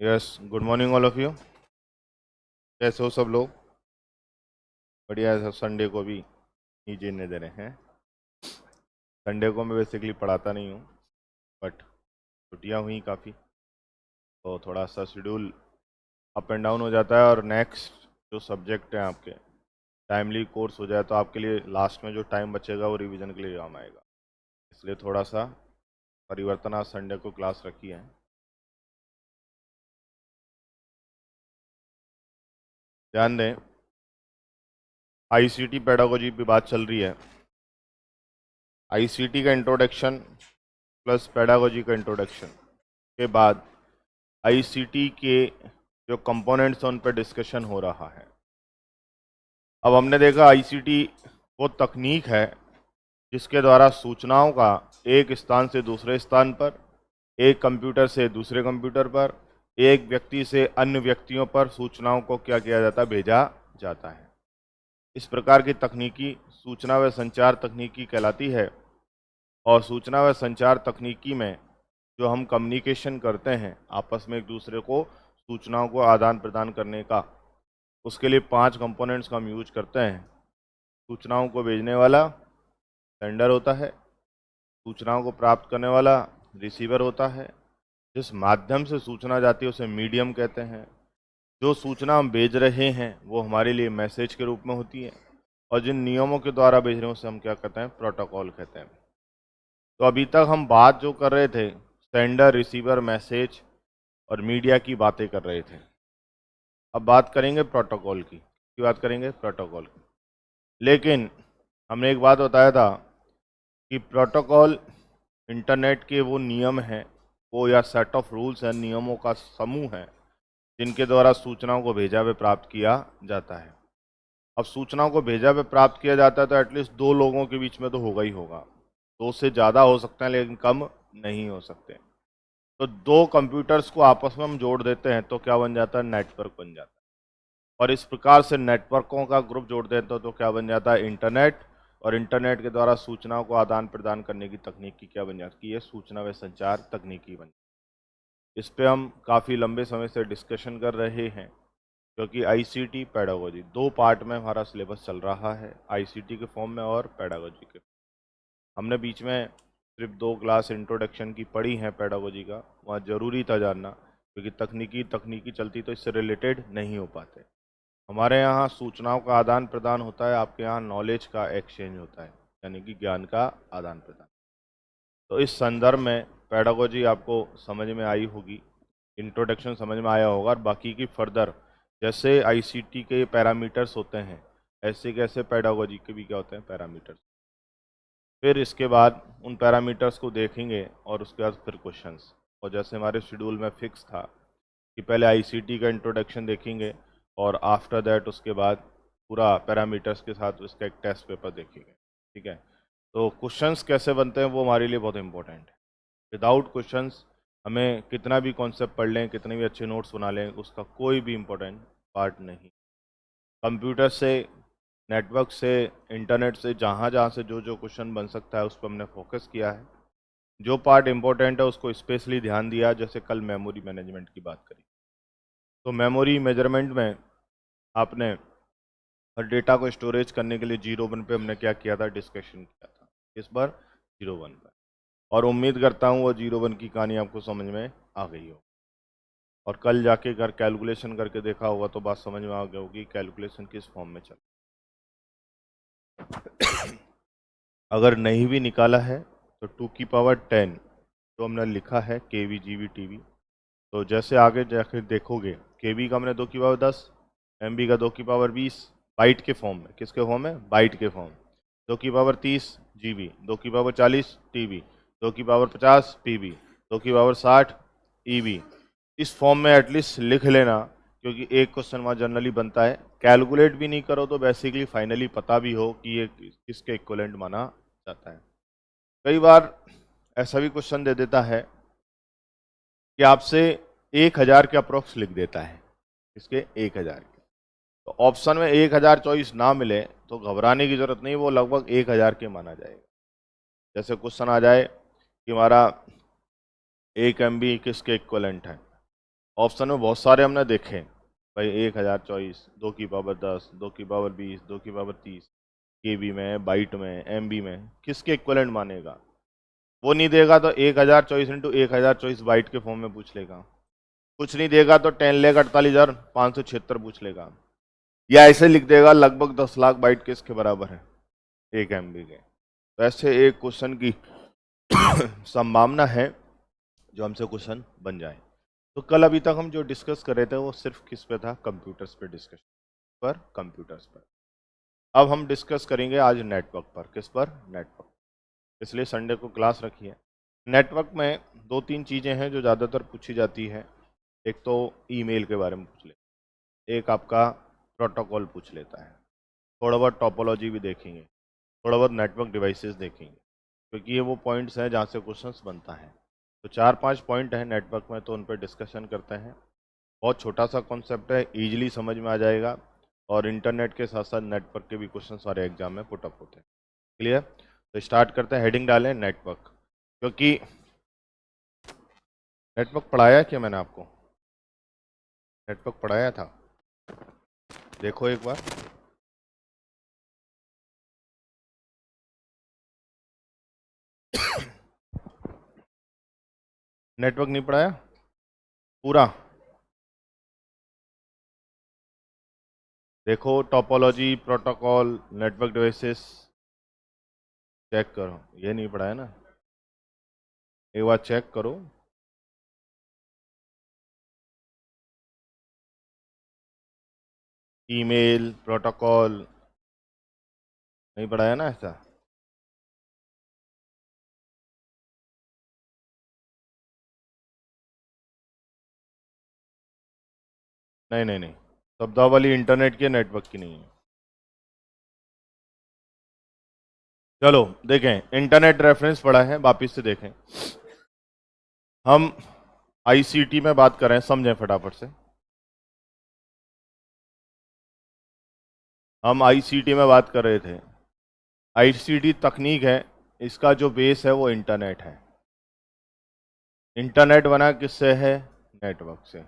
Yes, good morning all of you. कैसे हो सब लोग? बढ़िया है सब। संडे को भी नहीं जीने दे रहे हैं। संडे को मैं बेसिकली पढ़ाता नहीं हूँ, बट छुट्टियाँ हुई काफ़ी, तो थोड़ा सा शेड्यूल अप एंड डाउन हो जाता है। और नेक्स्ट जो सब्जेक्ट हैं आपके, टाइमली कोर्स हो जाए तो आपके लिए लास्ट में जो टाइम बचेगा वो रिवीजन के लिए काम आएगा। इसलिए थोड़ा सा परिवर्तन आज संडे को क्लास रखी है। ध्यान दें, आईसीटी पेडागोजी पे बात चल रही है। आईसीटी का इंट्रोडक्शन प्लस पेडागोजी का इंट्रोडक्शन के बाद आईसीटी के जो कंपोनेंट्स हैं उन पर डिस्कशन हो रहा है। अब हमने देखा आईसीटी वो तकनीक है जिसके द्वारा सूचनाओं का एक स्थान से दूसरे स्थान पर, एक कंप्यूटर से दूसरे कंप्यूटर पर, एक व्यक्ति से अन्य व्यक्तियों पर सूचनाओं को क्या किया जाता है, भेजा जाता है। इस प्रकार की तकनीकी सूचना व संचार तकनीकी कहलाती है। और सूचना व संचार तकनीकी में जो हम कम्युनिकेशन करते हैं आपस में एक दूसरे को सूचनाओं को आदान प्रदान करने का, उसके लिए 5 कंपोनेंट्स का हम यूज करते हैं। सूचनाओं को भेजने वाला सेंडर होता है, सूचनाओं को प्राप्त करने वाला रिसीवर होता है, जिस माध्यम से सूचना जाती है उसे मीडियम कहते हैं, जो सूचना हम भेज रहे हैं वो हमारे लिए मैसेज के रूप में होती है, और जिन नियमों के द्वारा भेज रहे हैं उसे हम क्या कहते हैं, प्रोटोकॉल कहते हैं। तो अभी तक हम बात जो कर रहे थे सेंडर, रिसीवर, मैसेज और मीडिया की बातें कर रहे थे। अब बात करेंगे प्रोटोकॉल की बात करेंगे प्रोटोकॉल की। लेकिन हमने एक बात बताया था कि प्रोटोकॉल इंटरनेट के वो नियम हैं, वो या सेट ऑफ रूल्स हैं, नियमों का समूह है जिनके द्वारा सूचनाओं को भेजा व प्राप्त किया जाता है। अब सूचनाओं को भेजा व प्राप्त किया जाता है तो एटलीस्ट 2 लोगों के बीच में तो होगा ही होगा। 2 से ज़्यादा हो सकते हैं लेकिन कम नहीं हो सकते। तो 2 कंप्यूटर्स को आपस में हम जोड़ देते हैं तो क्या बन जाता है, नेटवर्क बन जाता है। और इस प्रकार से नेटवर्कों का ग्रुप जोड़ देते हैं तो क्या बन जाता है, इंटरनेट। और इंटरनेट के द्वारा सूचनाओं को आदान प्रदान करने की तकनीक की क्या बन जाती है, सूचना व संचार तकनीकी बन जाती है। इस पे हम काफ़ी लंबे समय से डिस्कशन कर रहे हैं, क्योंकि आईसीटी पेडागोजी 2 पार्ट में हमारा सिलेबस चल रहा है, आईसीटी के फॉर्म में और पेडागोजी के। हमने बीच में सिर्फ 2 क्लास इंट्रोडक्शन की पढ़ी हैं पेडागोजी का, वहाँ ज़रूरी था जानना, क्योंकि तकनीकी चलती तो इससे रिलेटेड नहीं हो पाते। हमारे यहाँ सूचनाओं का आदान प्रदान होता है, आपके यहाँ नॉलेज का एक्सचेंज होता है, यानी कि ज्ञान का आदान प्रदान। तो इस संदर्भ में पेडागोजी आपको समझ में आई होगी, इंट्रोडक्शन समझ में आया होगा। और बाकी की फर्दर जैसे आईसीटी के पैरामीटर्स होते हैं, ऐसे कैसे पेडागोजी के भी क्या होते हैं, पैरामीटर्स। फिर इसके बाद उन पैरामीटर्स को देखेंगे और उसके बाद फिर क्वेश्चंस। और जैसे हमारे शेड्यूल में फिक्स था कि पहले आईसीटी का इंट्रोडक्शन देखेंगे और आफ्टर दैट उसके बाद पूरा पैरामीटर्स के साथ उसका एक टेस्ट पेपर देखेंगे। ठीक है, तो क्वेश्चंस कैसे बनते हैं वो हमारे लिए बहुत इंपॉर्टेंट है। विदाउट क्वेश्चंस हमें कितना भी कॉन्सेप्ट पढ़ लें, कितने भी अच्छे नोट्स बना लें, उसका कोई भी इम्पोर्टेंट पार्ट नहीं। कंप्यूटर से, नेटवर्क से, इंटरनेट से, जहाँ जहाँ से जो जो क्वेश्चन बन सकता है उस पर हमने फोकस किया है। जो पार्ट इम्पोर्टेंट है उसको स्पेशली ध्यान दिया। जैसे कल मेमोरी मैनेजमेंट की बात करी, तो मेमोरी मेजरमेंट में आपने हर डेटा को स्टोरेज करने के लिए 0 1 पे हमने क्या किया था, डिस्कशन किया था। इस बार 0 1 पर, और उम्मीद करता हूँ वो 0 1 की कहानी आपको समझ में आ गई हो। और कल जाके अगर कैलकुलेशन करके देखा होगा तो बात समझ में आ गई होगी कैलकुलेशन किस फॉर्म में चल। अगर नहीं भी निकाला है तो 2 की पावर 10 तो हमने लिखा है केवी जीबी टीवी। तो जैसे आगे जाके देखोगे, केवी का हमने 2 की पावर 10, एमबी का 2 की पावर 20, बाइट के फॉर्म में। किसके फॉर्म में, बाइट के फॉर्म। 2 की पावर 30 जीबी, 2 की पावर 40 टीबी, 2 की पावर 50 पीबी, 2 की पावर 60 ईबी। इस फॉर्म में एटलीस्ट लिख लेना, क्योंकि एक क्वेश्चन वहाँ जनरली बनता है। कैलकुलेट भी नहीं करो तो बेसिकली फाइनली पता भी हो कि ये किसके इक्विवेलेंट माना जाता है। कई बार ऐसा भी क्वेश्चन दे देता है कि आपसे 1000 के अप्रोक्स लिख देता है, इसके 1000 के। तो ऑप्शन में 1000 चॉइस ना मिले तो घबराने की जरूरत नहीं, वो लगभग 1000 के माना जाएगा। जैसे क्वेश्चन आ जाए कि हमारा 1 MB किसके इक्वलेंट है। ऑप्शन में बहुत सारे हमने देखे भाई, 1024, 2 की पावर 10, 2 की पावर 20, 2 की पावर 30, KB में, बाइट में, MB में, किसके इक्वलेंट मानेगा। वो नहीं देगा तो 1024 इंटू 1024 बाइट के फॉर्म में पूछ लेगा। कुछ नहीं देगा तो 10,48,576 पूछ लेगा, या ऐसे लिख देगा लगभग 10 लाख बाइट किसके बराबर है, 1 MB के। तो ऐसे एक क्वेश्चन की संभावना है जो हमसे क्वेश्चन बन जाए। तो कल अभी तक हम जो डिस्कस कर रहे थे वो सिर्फ किस पे था, कंप्यूटर्स पे डिस्कशन पर, कंप्यूटर्स पर। अब हम डिस्कस करेंगे आज नेटवर्क पर। किस पर, नेटवर्क। इसलिए संडे को क्लास रखी है। नेटवर्क में 2-3 चीज़ें हैं जो ज़्यादातर पूछी जाती है। एक तो ईमेल के बारे में पूछ ले, एक आपका प्रोटोकॉल पूछ लेता है, थोड़ा बहुत टोपोलॉजी भी देखेंगे, थोड़ा बहुत नेटवर्क डिवाइसेस देखेंगे, क्योंकि ये वो पॉइंट्स हैं जहाँ से क्वेश्चंस बनता है। तो 4-5 पॉइंट हैं नेटवर्क में, तो उन पर डिस्कशन करते हैं। बहुत छोटा सा कॉन्सेप्ट है, इजीली समझ में आ जाएगा, और इंटरनेट के साथ साथ नेटवर्क के भी क्वेश्चन सारे एग्जाम में पुटअप होते हैं। क्लियर। तो स्टार्ट करते हैं। हेडिंग डालें नेटवर्क, क्योंकि नेटवर्क पढ़ाया क्या मैंने आपको, नेटवर्क पढ़ाया था, देखो एक बार। नेटवर्क नहीं पढ़ाया पूरा। देखो topology, protocol, network devices, check करो। ये नहीं पढ़ाया ना, एक बार चेक करो। ईमेल, प्रोटोकॉल नहीं पढ़ाया ना ऐसा। नहीं नहीं नहीं, शब्दावली इंटरनेट के, नेटवर्क की नहीं है। चलो देखें, इंटरनेट रेफरेंस पढ़ा है, वापिस से देखें। हम आईसीटी में बात कर रहे हैं, समझें फटाफट से। हम आईसीटी में बात कर रहे थे। आईसीटी तकनीक है, इसका जो बेस है वो इंटरनेट है। इंटरनेट बना किससे है, नेटवर्क से।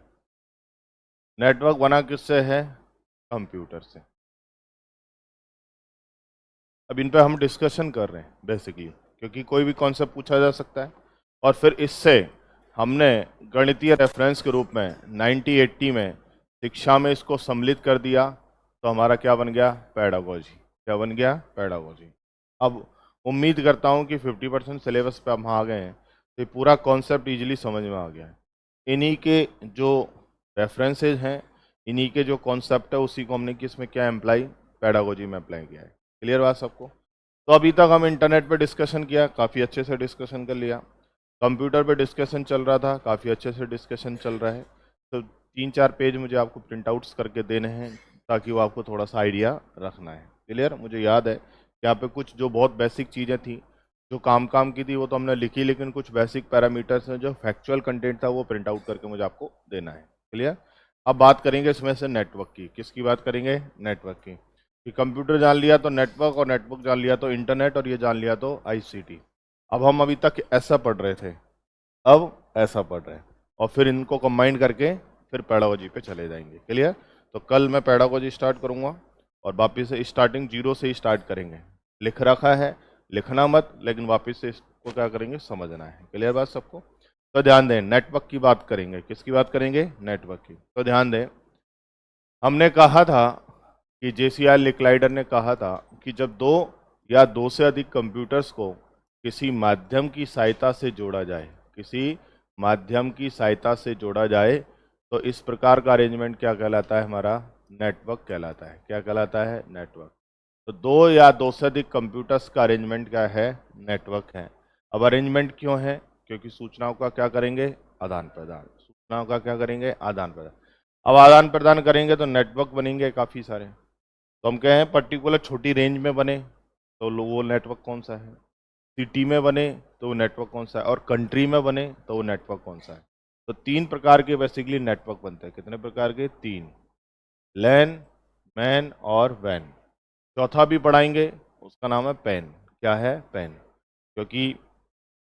नेटवर्क बना किससे है, कंप्यूटर से। अब इन पे हम डिस्कशन कर रहे हैं बेसिकली, क्योंकि कोई भी कॉन्सेप्ट पूछा जा सकता है। और फिर इससे हमने गणितीय रेफरेंस के रूप में 1980 में शिक्षा में इसको सम्मिलित कर दिया, तो हमारा क्या बन गया, पेडागोजी। क्या बन गया, पेडागोजी। अब उम्मीद करता हूँ कि 50% सिलेबस पे हम आ गए हैं, तो ये पूरा कॉन्सेप्ट इजीली समझ में आ गया है। इन्हीं के जो रेफरेंसेज हैं, इन्हीं के जो कॉन्सेप्ट है, उसी को हमने किस में क्या अप्लाई, पेडागोजी में अप्लाई किया है। क्लियर बात सबको। तो अभी तक हम इंटरनेट पे डिस्कशन किया, काफ़ी अच्छे से डिस्कशन कर लिया। कंप्यूटर पे डिस्कशन चल रहा था, काफ़ी अच्छे से डिस्कशन चल रहा है। तो 3-4 पेज मुझे आपको प्रिंट आउट्स करके देने हैं, ताकि वो आपको थोड़ा सा आइडिया रखना है। क्लियर। मुझे याद है कि यहाँ पे कुछ जो बहुत बेसिक चीज़ें थी, जो काम की थी, वो तो हमने लिखी, लेकिन कुछ बेसिक पैरामीटर्स हैं जो फैक्चुअल कंटेंट था, वो प्रिंट आउट करके मुझे आपको देना है। क्लियर। अब बात करेंगे इसमें से नेटवर्क की। किसकी बात करेंगे, नेटवर्क की। कि कंप्यूटर जान लिया तो नेटवर्क, और नेटवर्क जान लिया तो इंटरनेट, और ये जान लिया तो आईसीटी। अब हम अभी तक ऐसा पढ़ रहे थे, अब ऐसा पढ़ रहे हैं, और फिर इनको कंबाइन करके फिर पेडागोजी पे चले जाएंगे। क्लियर। तो कल मैं पेडागोजी स्टार्ट करूंगा, और वापिस से स्टार्टिंग जीरो से ही स्टार्ट करेंगे। लिख रखा है, लिखना मत, लेकिन वापिस से इसको क्या करेंगे, समझना है। क्लियर बात सबको। तो ध्यान दें, नेटवर्क की बात करेंगे। किसकी बात करेंगे, नेटवर्क की। तो ध्यान दें, हमने कहा था कि JCR लिक्लाइडर ने कहा था कि जब दो या दो से अधिक कंप्यूटर्स को किसी माध्यम की सहायता से जोड़ा जाए, किसी माध्यम की सहायता से जोड़ा जाए, तो इस प्रकार का अरेंजमेंट क्या कहलाता है, हमारा नेटवर्क कहलाता है। क्या कहलाता है, नेटवर्क। तो दो या दो से अधिक कंप्यूटर्स का अरेंजमेंट क्या है, नेटवर्क है। अब अरेंजमेंट क्यों है, क्योंकि सूचनाओं का क्या करेंगे, आदान प्रदान। सूचनाओं का क्या करेंगे, आदान प्रदान। अब आदान प्रदान करेंगे तो नेटवर्क बनेंगे काफ़ी सारे। तो हम कहें पर्टिकुलर छोटी रेंज में बने तो वो नेटवर्क कौन सा है, सिटी में बने तो वो नेटवर्क कौन सा है, और कंट्री में बने तो वो नेटवर्क कौन सा है। तो 3 प्रकार के बेसिकली नेटवर्क बनते हैं। कितने प्रकार के, 3। लैन, मैन और वैन। चौथा भी पढ़ाएंगे, उसका नाम है पैन। क्या है, पैन। क्योंकि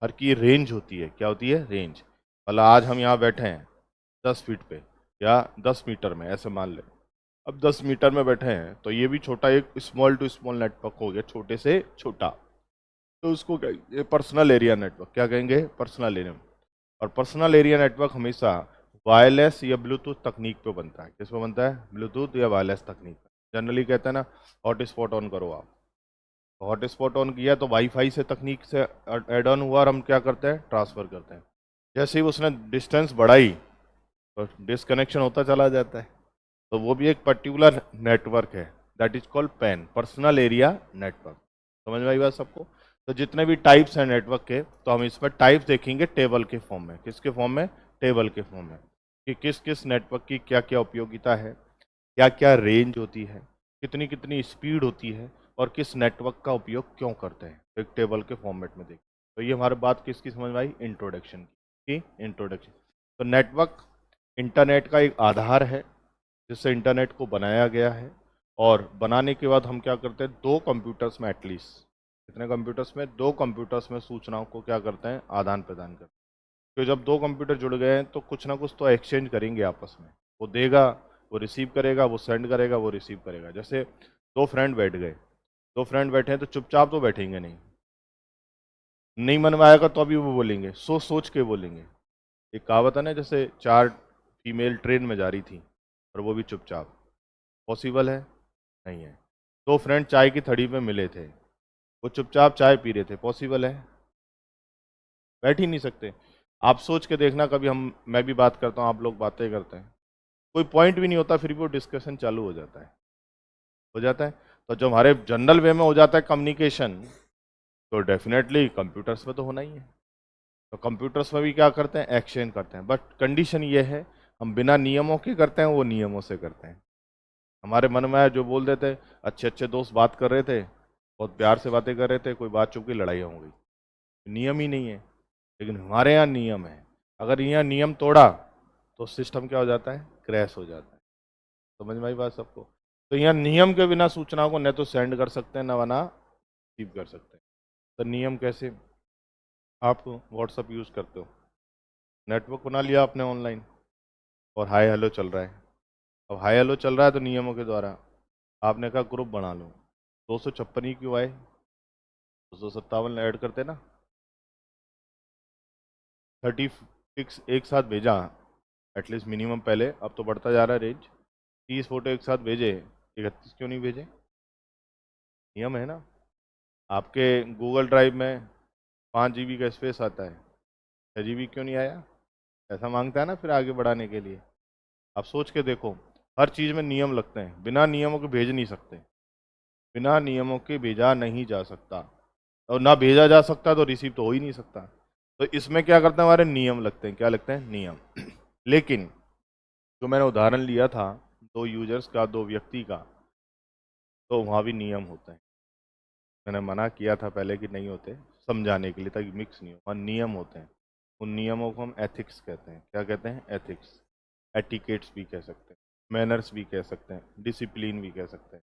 हर की रेंज होती है। क्या होती है? रेंज। मतलब आज हम यहाँ बैठे हैं 10 फीट पे या 10 मीटर में, ऐसे मान लें। अब 10 मीटर में बैठे हैं तो ये भी छोटा एक स्मॉल टू स्मॉल नेटवर्क हो गया, छोटे से छोटा। तो उसको कहेंगे पर्सनल एरिया नेटवर्क। क्या कहेंगे? Personal area. और पर्सनल एरिया नेटवर्क हमेशा वायरलेस या ब्लूटूथ तकनीक पे बनता है। किस पे बनता है? ब्लूटूथ या वायरलेस तकनीक पे। जनरली कहते हैं ना हॉटस्पॉट ऑन करो आप। हॉटस्पॉट ऑन किया तो वाईफाई से तकनीक से ऐड ऑन हुआ और हम क्या करते हैं? ट्रांसफ़र करते हैं। जैसे ही उसने डिस्टेंस बढ़ाई तो डिसकनेक्शन होता चला जाता है। तो वो भी एक पर्टिकुलर नेटवर्क है, that is called pan, personal area network. समझ में आई बात सबको? तो जितने भी टाइप्स हैं नेटवर्क के, तो हम इसमें टाइप्स देखेंगे टेबल के फॉर्म में। किसके फॉर्म में? टेबल के फॉर्म में। कि किस किस नेटवर्क की क्या क्या उपयोगिता है, क्या क्या रेंज होती है, कितनी कितनी स्पीड होती है, और किस नेटवर्क का उपयोग क्यों करते हैं, तो एक टेबल के फॉर्मेट में देखें। तो ये हमारी बात किसकी समझ में आई? इंट्रोडक्शन की इंट्रोडक्शन। तो नेटवर्क इंटरनेट का एक आधार है जिससे इंटरनेट को बनाया गया है। और बनाने के बाद हम क्या करते हैं? दो कंप्यूटर्स में एटलीस्ट, कितने कंप्यूटर्स में? दो कंप्यूटर्स में सूचनाओं को क्या करते हैं? आदान प्रदान करते हैं। तो जब दो कंप्यूटर जुड़ गए हैं तो कुछ ना कुछ तो एक्सचेंज करेंगे आपस में। वो देगा, वो रिसीव करेगा, वो सेंड करेगा, वो रिसीव करेगा। जैसे दो फ्रेंड बैठ गए, दो फ्रेंड बैठे हैं तो चुपचाप तो बैठेंगे नहीं। नहीं मन में आएगा तो अभी वो बोलेंगे, सोच सोच के बोलेंगे। एक कहावत है ना, जैसे चार फीमेल ट्रेन में जा रही थी और वो भी चुपचाप। पॉसिबल है? नहीं है। दो फ्रेंड चाय की थड़ी में मिले थे, वो चुपचाप चाय पी रहे थे। पॉसिबल है? बैठ ही नहीं सकते। आप सोच के देखना कभी, मैं भी बात करता हूँ, आप लोग बातें करते हैं, कोई पॉइंट भी नहीं होता, फिर भी वो डिस्कशन चालू हो जाता है। हो जाता है। तो जब हमारे जनरल वे में हो जाता है कम्युनिकेशन, तो डेफिनेटली कंप्यूटर्स में तो होना ही है। तो कंप्यूटर्स में भी क्या करते हैं? एक्सचेंज करते हैं। बट कंडीशन ये है, हम बिना नियमों के करते हैं, वो नियमों से करते हैं। हमारे मन में आया जो बोल देते। अच्छे अच्छे दोस्त बात कर रहे थे, बहुत प्यार से बातें कर रहे थे, कोई बात चुप की लड़ाई हो गई। नियम ही नहीं है। लेकिन हमारे यहाँ नियम है। अगर यहाँ नियम तोड़ा तो सिस्टम क्या हो जाता है? क्रैश हो जाता है। समझ में आई बात सबको? तो यहाँ नियम के बिना सूचनाओं को न तो सेंड कर सकते हैं, न वना रिसीव कर सकते हैं। तो नियम कैसे? आप व्हाट्सअप यूज़ करते हो, नेटवर्क बना लिया आपने ऑनलाइन, और हाय हेलो चल रहा है। अब हाय हेलो चल रहा है तो नियमों के द्वारा आपने कहा ग्रुप बना लो। 256 ही क्यों आए? 257 ऐड करते ना। 36 एक साथ भेजा एटलीस्ट मिनिमम पहले, अब तो बढ़ता जा रहा है रेंज। 30 फोटो एक साथ भेजे, 31 क्यों नहीं भेजे? नियम है ना। आपके गूगल ड्राइव में 5 GB का स्पेस आता है, 6 GB क्यों नहीं आया? ऐसा मांगता है ना फिर आगे बढ़ाने के लिए। आप सोच के देखो, हर चीज़ में नियम लगते हैं, बिना नियमों के भेज नहीं सकते। बिना नियमों के भेजा नहीं जा सकता, और ना भेजा जा सकता तो रिसीव तो हो ही नहीं सकता। तो इसमें क्या करते हैं? हमारे नियम लगते हैं। क्या लगते हैं? नियम। लेकिन जो मैंने उदाहरण लिया था, दो यूजर्स का, दो व्यक्ति का, तो वहाँ भी नियम होते हैं। मैंने मना किया था पहले कि नहीं होते, समझाने के लिए, ताकि मिक्स नहीं हो। वहाँ नियम होते हैं। उन नियमों को हम एथिक्स कहते हैं। क्या कहते हैं? एथिक्स। एटिकेट्स भी कह सकते हैं, मैनर्स भी कह सकते हैं, डिसिप्लिन भी कह सकते हैं।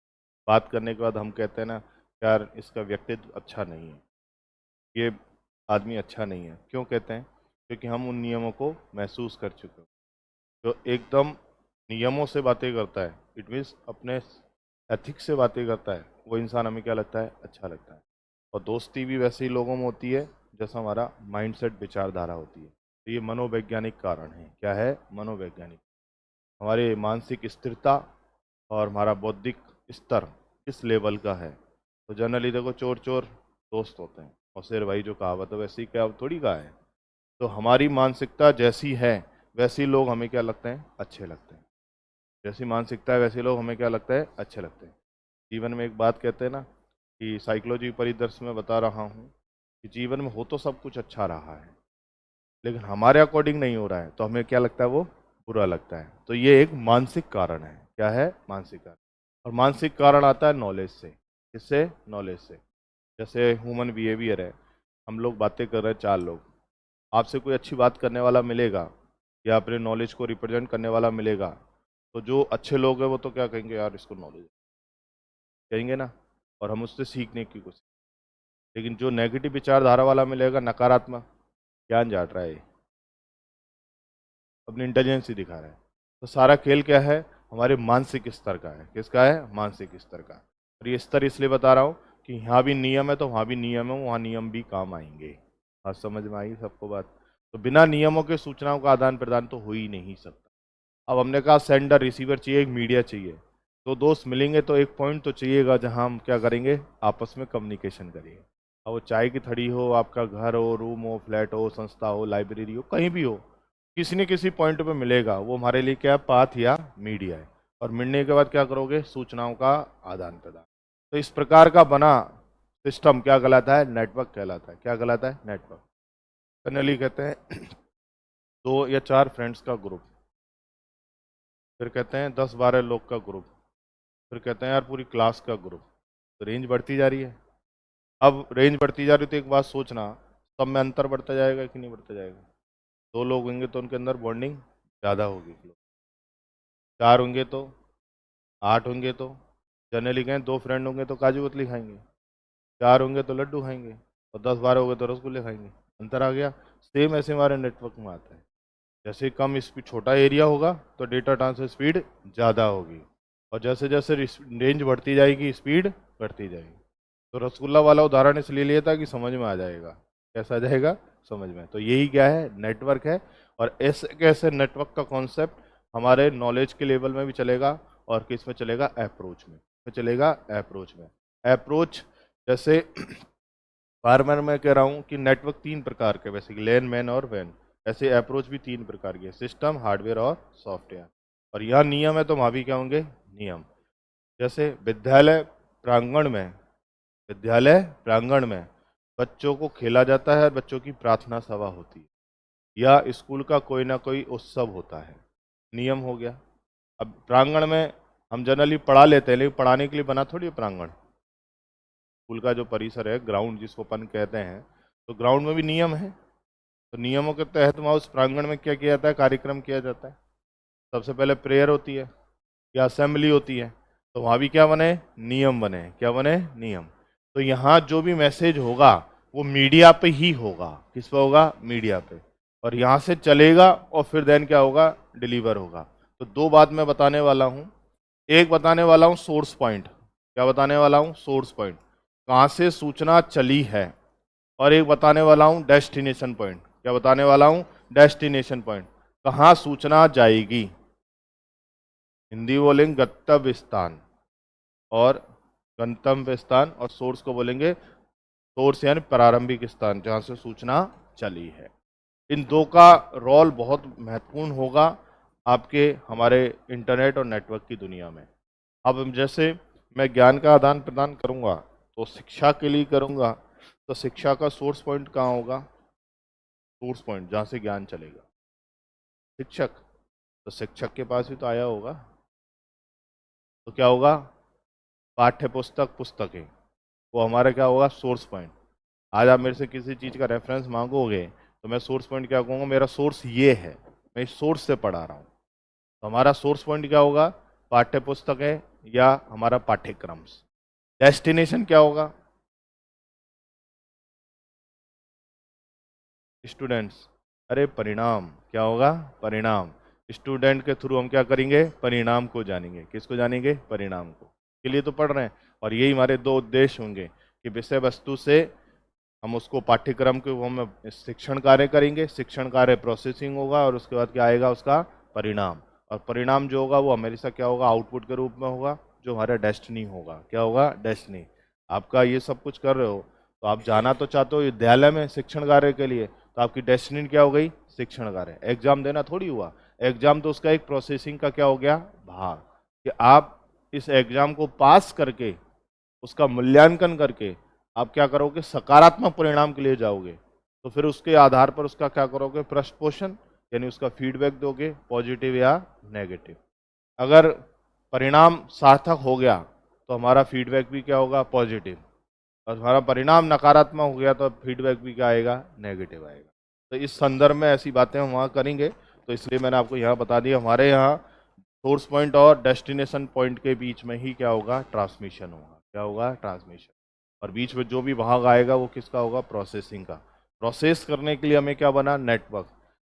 बात करने के बाद हम कहते हैं ना, यार इसका व्यक्तित्व अच्छा नहीं है, ये आदमी अच्छा नहीं है। क्यों कहते हैं? क्योंकि हम उन नियमों को महसूस कर चुके हैं। जो एकदम नियमों से बातें करता है, इट मीन्स अपने एथिक्स से बातें करता है, वो इंसान हमें क्या लगता है? अच्छा लगता है। और दोस्ती भी वैसे ही लोगों में होती है जैसा हमारा माइंडसेट, विचारधारा होती है। तो ये मनोवैज्ञानिक कारण है। क्या है? मनोवैज्ञानिक। हमारे मानसिक स्थिरता और हमारा बौद्धिक स्तर किस लेवल का है। तो जनरली देखो, चोर चोर दोस्त होते हैं, और शेर भाई जो कहावत है वैसे ही क्या थोड़ी कहा है। तो हमारी मानसिकता जैसी है वैसे लोग हमें क्या लगते हैं? अच्छे लगते हैं। जैसी मानसिकता है वैसे लोग हमें क्या लगता है? अच्छे लगते हैं। जीवन में एक बात कहते हैं ना, कि साइकोलॉजी परिदृश्य में बता रहा हूँ कि जीवन में हो तो सब कुछ अच्छा रहा है, लेकिन हमारे अकॉर्डिंग नहीं हो रहा है तो हमें क्या लगता है? वो बुरा लगता है। तो ये एक मानसिक कारण है। क्या है? मानसिक कारण। और मानसिक कारण आता है नॉलेज से। किससे? नॉलेज से। जैसे ह्यूमन बिहेवियर है, हम लोग बातें कर रहे हैं, चार लोग, आपसे कोई अच्छी बात करने वाला मिलेगा या अपने नॉलेज को रिप्रेजेंट करने वाला मिलेगा, तो जो अच्छे लोग हैं वो तो क्या कहेंगे? यार इसको नॉलेज कहेंगे ना, और हम उससे सीखने की कोशिश। लेकिन जो नेगेटिव विचारधारा वाला मिलेगा, नकारात्मक, ज्ञान जाट रहा है, अपनी इंटेलिजेंस ही दिखा रहा है। तो सारा खेल क्या है, हमारे मानसिक स्तर का है। किसका है, मानसिक स्तर का। और ये स्तर इसलिए बता रहा हूँ कि यहाँ भी नियम है तो वहाँ भी नियम है, वहाँ नियम भी काम आएंगे। बात समझ में आई सबको बात? तो बिना नियमों के सूचनाओं का आदान प्रदान तो हो ही नहीं सकता। अब हमने कहा सेंडर रिसीवर चाहिए, एक मीडिया चाहिए। तो दोस्त मिलेंगे तो एक पॉइंट तो चाहिएगा जहाँ हम क्या करेंगे, आपस में कम्युनिकेशन करेंगे। अब वो चाय की थड़ी हो, आपका घर हो, रूम हो, फ्लैट हो, संस्था हो, लाइब्रेरी हो, कहीं भी हो, किसी न किसी पॉइंट पे मिलेगा। वो हमारे लिए क्या, पाथ या मीडिया है। और मिलने के बाद क्या करोगे, सूचनाओं का आदान प्रदान। तो इस प्रकार का बना सिस्टम क्या कहलाता है, नेटवर्क कहलाता है। क्या कहलाता है, नेटवर्क। जनरली कहते हैं 2 या 4 फ्रेंड्स का ग्रुप, फिर कहते हैं 10-12 लोग का ग्रुप, फिर कहते हैं यार पूरी क्लास का ग्रुप। तो रेंज बढ़ती जा रही है। अब रेंज बढ़ती जा रही है तो एक बात सोचना, सब में अंतर बढ़ता जाएगा कि नहीं बढ़ता जाएगा? 2 लोग होंगे तो उनके अंदर बॉन्डिंग ज़्यादा होगी, 4 होंगे तो, 8 होंगे तो, जनरली कहें 2 फ्रेंड होंगे तो काजू कतली खाएंगे, 4 होंगे तो लड्डू खाएंगे, और 10-12 होंगे तो रसगुल्ले खाएंगे। अंतर आ गया। सेम ऐसे हमारे नेटवर्क में आता है। जैसे कम स्पीड, छोटा एरिया होगा तो डेटा ट्रांसफर स्पीड ज़्यादा होगी, और जैसे जैसे रेंज बढ़ती जाएगी स्पीड बढ़ती जाएगी। तो रसगुल्ला वाला उदाहरण इसलिए लिया था कि समझ में आ जाएगा। कैसा आ जाएगा, समझ में। तो यही क्या है, नेटवर्क है। और ऐसे कैसे नेटवर्क का कॉन्सेप्ट हमारे नॉलेज के लेवल में भी चलेगा, और किस में चलेगा, अप्रोच में चलेगा, अप्रोच में। अप्रोच जैसे बार बार मैं कह रहा हूँ कि नेटवर्क 3 प्रकार के, वैसे लैन, मैन और वैन। ऐसे अप्रोच भी 3 प्रकार के, सिस्टम, हार्डवेयर और सॉफ्टवेयर। और यहाँ नियम है तो वहाँ भी क्या होंगे, नियम। जैसे विद्यालय प्रांगण में बच्चों को खेला जाता है, बच्चों की प्रार्थना सभा होती है, या स्कूल का कोई ना कोई उत्सव होता है, नियम हो गया। अब प्रांगण में हम जनरली पढ़ा लेते हैं, लेकिन पढ़ाने के लिए बना थोड़ी है प्रांगण। स्कूल का जो परिसर है, ग्राउंड जिसको अपन कहते हैं, तो ग्राउंड में भी नियम है। तो नियमों के तहत वहाँ उस प्रांगण में क्या किया जाता है, कार्यक्रम किया जाता है। सबसे पहले प्रेयर होती है या असेंबली होती है। तो वहाँ भी क्या बने, नियम बने। क्या बने, नियम। तो यहाँ जो भी मैसेज होगा वो मीडिया पे ही होगा। किस पे होगा, मीडिया पे। और यहाँ से चलेगा और फिर देन क्या होगा, डिलीवर होगा। तो 2 बात मैं बताने वाला हूँ। एक बताने वाला हूँ सोर्स पॉइंट। क्या बताने वाला हूँ, सोर्स पॉइंट, कहाँ से सूचना चली है। और एक बताने वाला हूँ डेस्टिनेशन पॉइंट। क्या बताने वाला हूँ, डेस्टिनेशन पॉइंट, कहाँ सूचना जाएगी। हिंदी बोलेंगे गंतव्य स्थान, और गंतव्य स्थान, और सोर्स को बोलेंगे सोर्स यानी प्रारंभिक स्थान जहाँ से सूचना चली है। इन 2 का रोल बहुत महत्वपूर्ण होगा आपके हमारे इंटरनेट और नेटवर्क की दुनिया में। अब जैसे मैं ज्ञान का आदान प्रदान करूँगा तो शिक्षा के लिए करूँगा, तो शिक्षा का सोर्स पॉइंट कहाँ होगा, सोर्स पॉइंट जहाँ से ज्ञान चलेगा, शिक्षक। तो शिक्षक के पास भी तो आया होगा, तो क्या होगा, पाठ्य पुस्तक, पुस्तकें, वो हमारा क्या होगा, सोर्स पॉइंट। आज आप मेरे से किसी चीज़ का रेफरेंस मांगोगे तो मैं सोर्स पॉइंट क्या कहूँगा, मेरा सोर्स ये है, मैं इस सोर्स से पढ़ा रहा हूँ। तो हमारा सोर्स पॉइंट क्या होगा, पाठ्य पुस्तक है या हमारा पाठ्यक्रम। डेस्टिनेशन क्या होगा, स्टूडेंट्स। अरे परिणाम क्या होगा, परिणाम। स्टूडेंट के थ्रू हम क्या करेंगे, परिणाम को जानेंगे। किसको जानेंगे, परिणाम को। के लिए तो पढ़ रहे हैं। और यही हमारे 2 उद्देश्य होंगे कि विषय वस्तु से हम उसको पाठ्यक्रम के वो हम शिक्षण कार्य करेंगे, शिक्षण कार्य प्रोसेसिंग होगा, और उसके बाद क्या आएगा, उसका परिणाम। और परिणाम जो होगा वो हमेशा क्या होगा, आउटपुट के रूप में होगा, जो हमारा डेस्टिनी होगा। क्या होगा, डेस्टिनी। आपका ये सब कुछ कर रहे हो तो आप जाना तो चाहते हो विद्यालय में शिक्षण कार्य के लिए, तो आपकी डेस्टिनी क्या हो गई, शिक्षण कार्य। एग्जाम देना थोड़ी हुआ, एग्जाम तो उसका एक प्रोसेसिंग का क्या हो गया, भाग। कि आप इस एग्जाम को पास करके, उसका मूल्यांकन करके आप क्या करोगे, सकारात्मक परिणाम के लिए जाओगे। तो फिर उसके आधार पर उसका क्या करोगे, पृष्ठ पोषण, यानी उसका फीडबैक दोगे, पॉजिटिव या नेगेटिव। अगर परिणाम सार्थक हो गया तो हमारा फीडबैक भी क्या होगा, पॉजिटिव। और हमारा परिणाम नकारात्मक हो गया तो फीडबैक भी क्या आएगा, नेगेटिव आएगा। तो इस संदर्भ में ऐसी बातें हम वहाँ करेंगे। तो इसलिए मैंने आपको यहाँ बता दिया, हमारे यहाँ सोर्स पॉइंट और डेस्टिनेशन पॉइंट के बीच में ही क्या होगा, ट्रांसमिशन होगा। क्या होगा, ट्रांसमिशन। और बीच में जो भी भाग आएगा वो किसका होगा, प्रोसेसिंग का। प्रोसेस करने के लिए हमें क्या बना, नेटवर्क।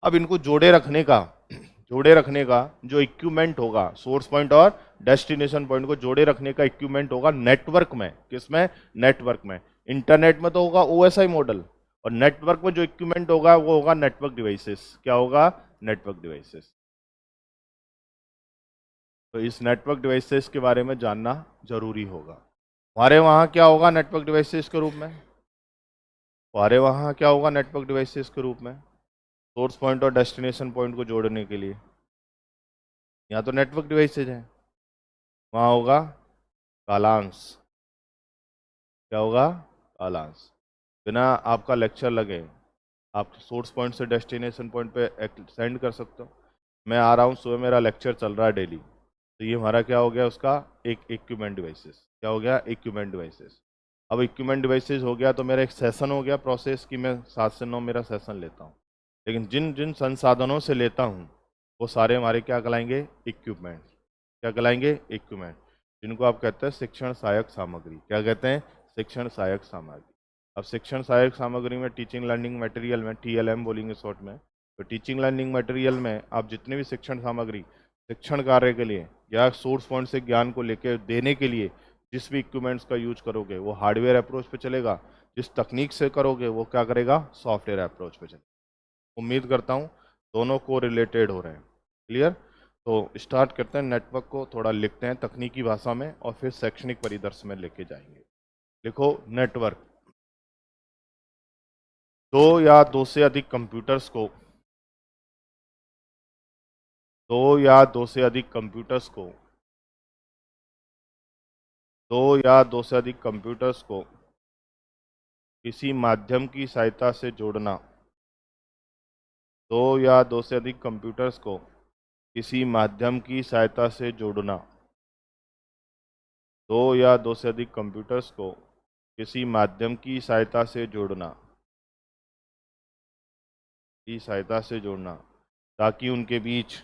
अब इनको जोड़े रखने का जो इक्विपमेंट होगा, सोर्स पॉइंट और डेस्टिनेशन पॉइंट को जोड़े रखने का इक्विपमेंट होगा नेटवर्क में। किसमें, नेटवर्क में। इंटरनेट में तो होगा ओएसआई मॉडल, और नेटवर्क में जो इक्विपमेंट होगा वो होगा नेटवर्क डिवाइसेस। क्या होगा, नेटवर्क डिवाइसेस। तो इस नेटवर्क डिवाइसेस के बारे में जानना जरूरी होगा। हमारे वहाँ क्या होगा नेटवर्क डिवाइसेस के रूप में, हमारे वहाँ क्या होगा नेटवर्क डिवाइसेस के रूप में, सोर्स पॉइंट और डेस्टिनेशन पॉइंट को जोड़ने के लिए। यहाँ तो नेटवर्क डिवाइसेज है, वहाँ होगा कालांश। क्या होगा, कालांश। बिना आपका लेक्चर लगे आप सोर्स पॉइंट से डेस्टिनेशन पॉइंट पे सेंड कर सकते हो। मैं आ रहा हूँ सुबह, मेरा लेक्चर चल रहा है डेली, तो ये हमारा क्या हो गया, उसका एक इक्विपमेंट डिवाइसेस। क्या हो गया, इक्विपमेंट डिवाइसेस। अब इक्विपमेंट डिवाइसेस हो गया तो मेरा एक सेशन हो गया प्रोसेस की, मैं 7 से 9 मेरा सेशन लेता हूँ। लेकिन जिन जिन संसाधनों से लेता हूँ वो सारे हमारे क्या कहलाएंगे, इक्विपमेंट। क्या कहलाएंगे, इक्विपमेंट, जिनको आप कहते हैं शिक्षण सहायक सामग्री। क्या कहते हैं, शिक्षण सहायक सामग्री। अब शिक्षण सहायक सामग्री में टीचिंग लर्निंग मटेरियल में, टीएलएम बोलेंगे शॉर्ट में, तो टीचिंग लर्निंग मटेरियल में आप जितने भी शिक्षण सामग्री शिक्षण कार्य के लिए या सोर्स पॉइंट से ज्ञान को लेकर देने के लिए जिस भी इक्विपमेंट्स का यूज करोगे वो हार्डवेयर अप्रोच पे चलेगा, जिस तकनीक से करोगे वो क्या करेगा, सॉफ्टवेयर अप्रोच पे चलेगा। उम्मीद करता हूँ दोनों को रिलेटेड हो रहे हैं। क्लियर। तो स्टार्ट करते हैं, नेटवर्क को थोड़ा लिखते हैं तकनीकी भाषा में और फिर शैक्षणिक परिदृश्य में लेके जाएंगे। लिखो, नेटवर्क दो या दो से अधिक कंप्यूटर्स को, दो या दो से अधिक कंप्यूटर्स को, दो या दो से अधिक कंप्यूटर्स को किसी माध्यम की सहायता से जोड़ना, दो या दो से अधिक कंप्यूटर्स को किसी माध्यम की सहायता से जोड़ना, दो या दो से अधिक कंप्यूटर्स को किसी माध्यम की सहायता से जोड़ना, की सहायता से जोड़ना, ताकि उनके बीच,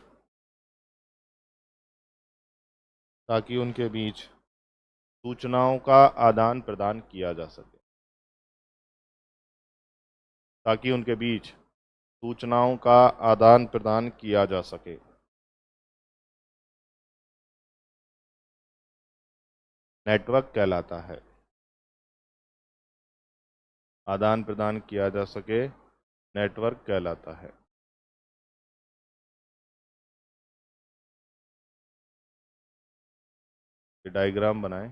ताकि उनके बीच सूचनाओं का आदान प्रदान किया जा सके, ताकि उनके बीच सूचनाओं का आदान प्रदान किया जा सके। नेटवर्क कहलाता है, आदान प्रदान किया जा सके, नेटवर्क कहलाता है। ये डायग्राम बनाएं।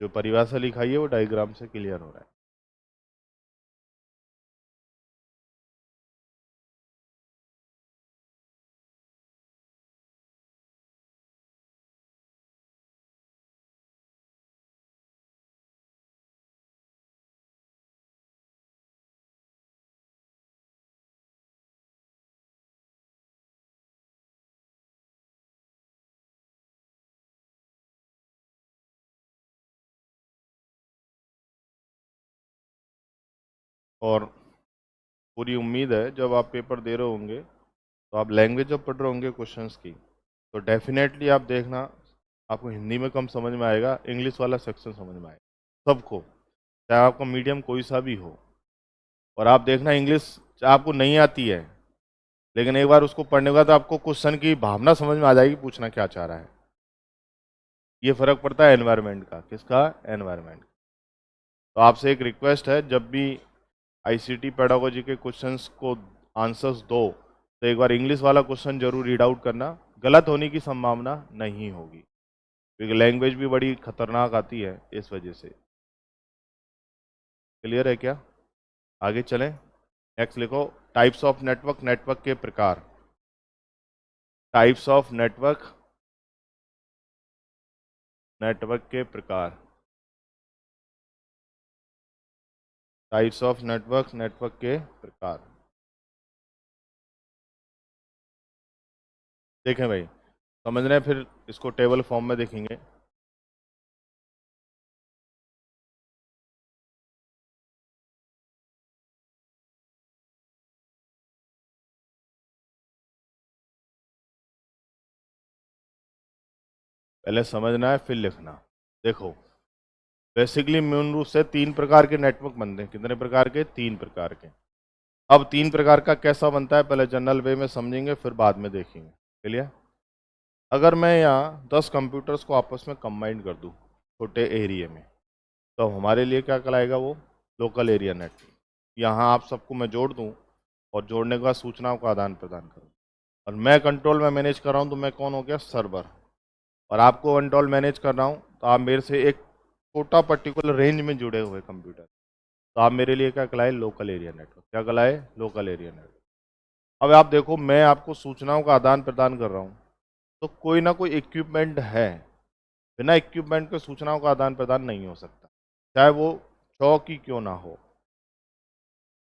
जो परिभाषा लिखाई है वो डायग्राम से क्लियर हो रहा है। और पूरी उम्मीद है जब आप पेपर दे रहे होंगे तो आप लैंग्वेज जब पढ़ रहे होंगे क्वेश्चंस की, तो डेफिनेटली आप देखना आपको हिंदी में कम समझ में आएगा, इंग्लिश वाला सेक्शन समझ में आएगा सबको, चाहे आपका मीडियम कोई सा भी हो। और आप देखना इंग्लिश चाहे आपको नहीं आती है, लेकिन एक बार उसको पढ़ने के बाद आपको क्वेश्चन की भावना समझ में आ जाएगी, पूछना क्या चाह रहा है। ये फर्क पड़ता है एनवायरनमेंट का। किसका, एनवायरनमेंट। तो आपसे एक रिक्वेस्ट है, जब भी आईसीटी पेडागोजी के क्वेश्चंस को आंसर्स दो तो एक बार इंग्लिश वाला क्वेश्चन जरूर रीड आउट करना, गलत होने की संभावना नहीं होगी, क्योंकि लैंग्वेज भी बड़ी खतरनाक आती है इस वजह से। क्लियर है क्या, आगे चलें। नेक्स्ट लिखो, टाइप्स ऑफ नेटवर्क, नेटवर्क के प्रकार। टाइप्स ऑफ नेटवर्क, नेटवर्क के प्रकार। टाइप्स ऑफ नेटवर्क, नेटवर्क के प्रकार। देखें भाई, समझ रहे हैं, फिर इसको टेबल फॉर्म में देखेंगे। पहले समझना है फिर लिखना। देखो, बेसिकली मूल रूप से 3 प्रकार के नेटवर्क बनते हैं। कितने प्रकार के? 3 प्रकार के। अब 3 प्रकार का कैसा बनता है पहले जनरल वे में समझेंगे, फिर बाद में देखेंगे। क्लियर? अगर मैं यहाँ 10 कंप्यूटर्स को आपस में कंबाइन कर दूँ छोटे एरिया में, तो हमारे लिए क्या कहलाएगा? वो लोकल एरिया नेटवर्क। यहाँ आप सबको मैं जोड़ दूँ और जोड़ने के बाद सूचनाओं का आदान प्रदान करूँ, और मैं कंट्रोल में मैनेज कर रहा हूँ, तो मैं कौन हो गया? सर्वर। और आपको कंट्रोल मैनेज कर रहा हूँ, तो आप मेरे से एक छोटा पर्टिकुलर रेंज में जुड़े हुए कंप्यूटर, तो आप मेरे लिए क्या कहलाए? Local area network. क्या कहलाए? Local area network. अब आप देखो, मैं आपको सूचनाओं का आदान प्रदान कर रहा हूँ, तो कोई ना कोई इक्विपमेंट है। बिना इक्विपमेंट के सूचनाओं का आदान प्रदान नहीं हो सकता, चाहे वो चौक ही क्यों ना हो,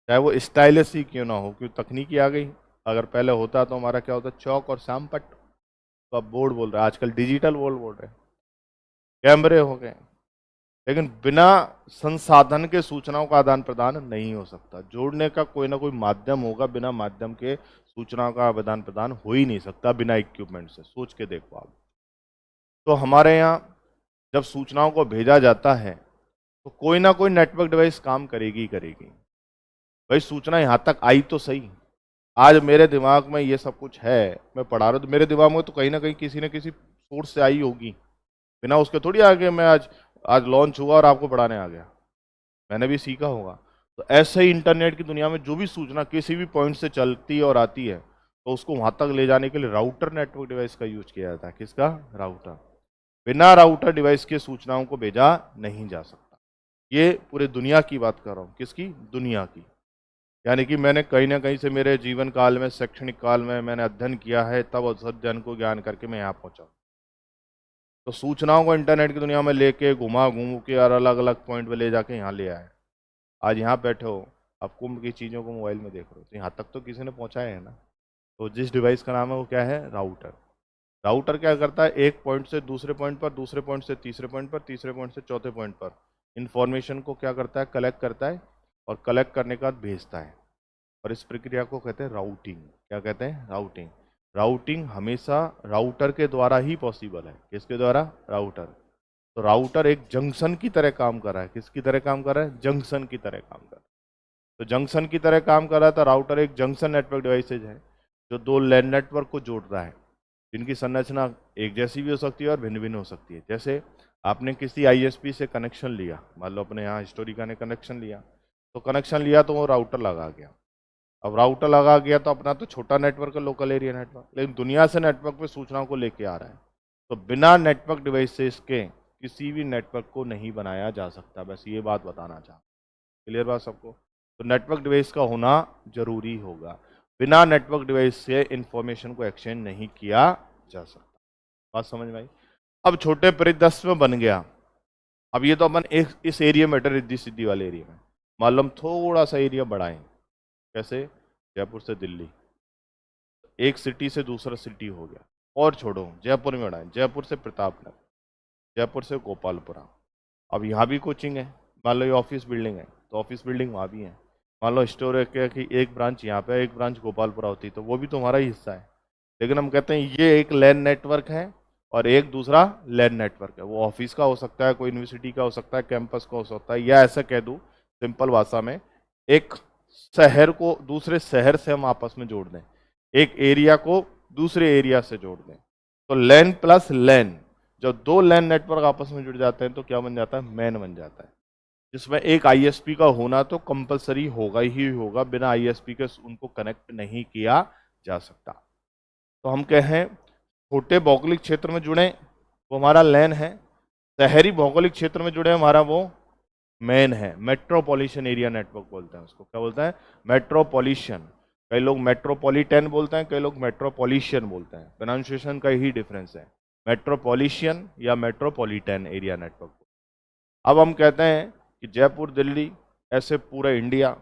चाहे वो स्टाइलिश ही क्यों ना हो, क्योंकि तकनीकी आ गई। अगर पहले होता तो हमारा क्या होता? चौक और श्यामपट्ट। तो अब बोर्ड बोल रहे हैं, आजकल डिजिटल बोर्ड बोल रहे हैं, कैमरे हो गए। लेकिन बिना संसाधन के सूचनाओं का आदान प्रदान नहीं हो सकता। जोड़ने का कोई ना कोई माध्यम होगा, बिना माध्यम के सूचनाओं का आदान प्रदान हो ही नहीं सकता बिना इक्विपमेंट से। सोच के देखो आप। तो हमारे यहाँ जब सूचनाओं को भेजा जाता है, तो कोई ना कोई नेटवर्क डिवाइस काम करेगी ही करेगी। भाई सूचना यहाँ तक आई तो सही। आज मेरे दिमाग में ये सब कुछ है, मैं पढ़ा रहा हूँ, तो मेरे दिमाग में तो कहीं ना कहीं किसी न किसी सोर्स से आई होगी। बिना उसके थोड़ी आगे मैं आज आज लॉन्च हुआ और आपको पढ़ाने आ गया। मैंने भी सीखा होगा। तो ऐसे ही इंटरनेट की दुनिया में जो भी सूचना किसी भी पॉइंट से चलती है और आती है, तो उसको वहां तक ले जाने के लिए राउटर नेटवर्क डिवाइस का यूज किया जाता है। किसका? राउटर। बिना राउटर डिवाइस के सूचनाओं को भेजा नहीं जा सकता। ये पूरे दुनिया की बात कर रहा हूँ। किसकी? दुनिया की। यानी कि मैंने कहीं ना कहीं से मेरे जीवन काल में, शैक्षणिक काल में मैंने अध्ययन किया है, तब उस अध्ययन को ज्ञान करके मैं यहाँ पहुंचा। तो सूचनाओं को इंटरनेट की दुनिया में लेके घुमा घूम के और अलग अलग पॉइंट पे ले जाके यहाँ ले आए। आज यहाँ बैठे हो, आप कुंभ की चीज़ों को मोबाइल में देख रहे हो, तो यहाँ तक तो किसी ने पहुँचाया है ना। तो जिस डिवाइस का नाम है वो क्या है? राउटर। राउटर क्या करता है? एक पॉइंट से दूसरे पॉइंट पर, दूसरे पॉइंट से तीसरे पॉइंट पर, तीसरे पॉइंट से चौथे पॉइंट पर इंफॉर्मेशन को क्या करता है? कलेक्ट करता है, और कलेक्ट करने के बाद भेजता है। और इस प्रक्रिया को कहते हैं राउटिंग। क्या कहते हैं? राउटिंग। राउटिंग हमेशा राउटर के द्वारा ही पॉसिबल है। किसके द्वारा? राउटर। तो राउटर एक जंक्शन की तरह काम कर रहा है। किसकी तरह काम कर रहा है? जंक्शन की तरह काम कर रहा है। तो जंक्शन की तरह काम कर रहा है, तो राउटर एक जंक्शन नेटवर्क डिवाइसेज है जो दो लैन नेटवर्क को जोड़ रहा है, जिनकी संरचना एक जैसी भी हो सकती है और भिन्न भिन्न हो सकती है। जैसे आपने किसी आईएसपी से कनेक्शन लिया, मान लो अपने यहाँ हिस्टोरिका ने कनेक्शन लिया, तो कनेक्शन लिया तो वो राउटर लगा गया। अब राउटर लगा गया तो अपना तो छोटा नेटवर्क है, लोकल एरिया नेटवर्क, लेकिन दुनिया से नेटवर्क पे सूचनाओं को लेके आ रहा है। तो बिना नेटवर्क डिवाइसेस के किसी भी नेटवर्क को नहीं बनाया जा सकता। बस ये बात बताना चाहता हूँ। क्लियर बात सबको? तो नेटवर्क डिवाइस का होना जरूरी होगा। बिना नेटवर्क डिवाइस से इंफॉर्मेशन को एक्सचेंज नहीं किया जा सकता। बात समझ में आई? अब छोटे परिदृश्य में बन गया। अब ये तो अपन एक इस एरिया में, रिद्धि सिद्धि वाले एरिया में, मान लो हम थोड़ा सा एरिया बढ़ाएं। कैसे? जयपुर से दिल्ली, एक सिटी से दूसरा सिटी हो गया। और छोड़ो, जयपुर में बढ़ाएं, जयपुर से प्रतापनगर, जयपुर से गोपालपुरा। अब यहाँ भी कोचिंग है। मान लो ये ऑफिस बिल्डिंग है, तो ऑफिस बिल्डिंग वहाँ भी है। मान लो स्टोर है क्या कि एक ब्रांच यहाँ पे, एक ब्रांच गोपालपुरा होती, तो वो भी तुम्हारा ही हिस्सा है। लेकिन हम कहते हैं ये एक लैन नेटवर्क है और एक दूसरा लैन नेटवर्क है। वो ऑफिस का हो सकता है, कोई यूनिवर्सिटी का हो सकता है, कैंपस का हो सकता है, या ऐसा कह दूँ सिंपल भाषा में, एक शहर को दूसरे शहर से हम आपस में जोड़ दें, एक एरिया को दूसरे एरिया से जोड़ दें। तो लैन प्लस लैन, जब दो लैन नेटवर्क आपस में जुड़ जाते हैं तो क्या बन जाता है? मैन बन जाता है, जिसमें एक आईएसपी का होना तो कंपलसरी होगा ही होगा। बिना आईएसपी के उनको कनेक्ट नहीं किया जा सकता। तो हम कहें छोटे भौगोलिक क्षेत्र में जुड़े, वो हमारा लैन है। शहरी भौगोलिक क्षेत्र में जुड़े, हमारा वो मैन है। मेट्रोपॉलिटन एरिया नेटवर्क बोलते हैं उसको। क्या बोलते हैं? मेट्रोपॉलिटन। कई लोग मेट्रोपॉलिटन बोलते हैं, कई लोग मेट्रोपॉलिटन बोलते हैं। प्रोनाउंसिएशन का ही डिफरेंस है, मेट्रोपॉलिटन या मेट्रोपॉलिटन एरिया नेटवर्क। अब हम कहते हैं कि जयपुर, दिल्ली, ऐसे पूरा इंडिया,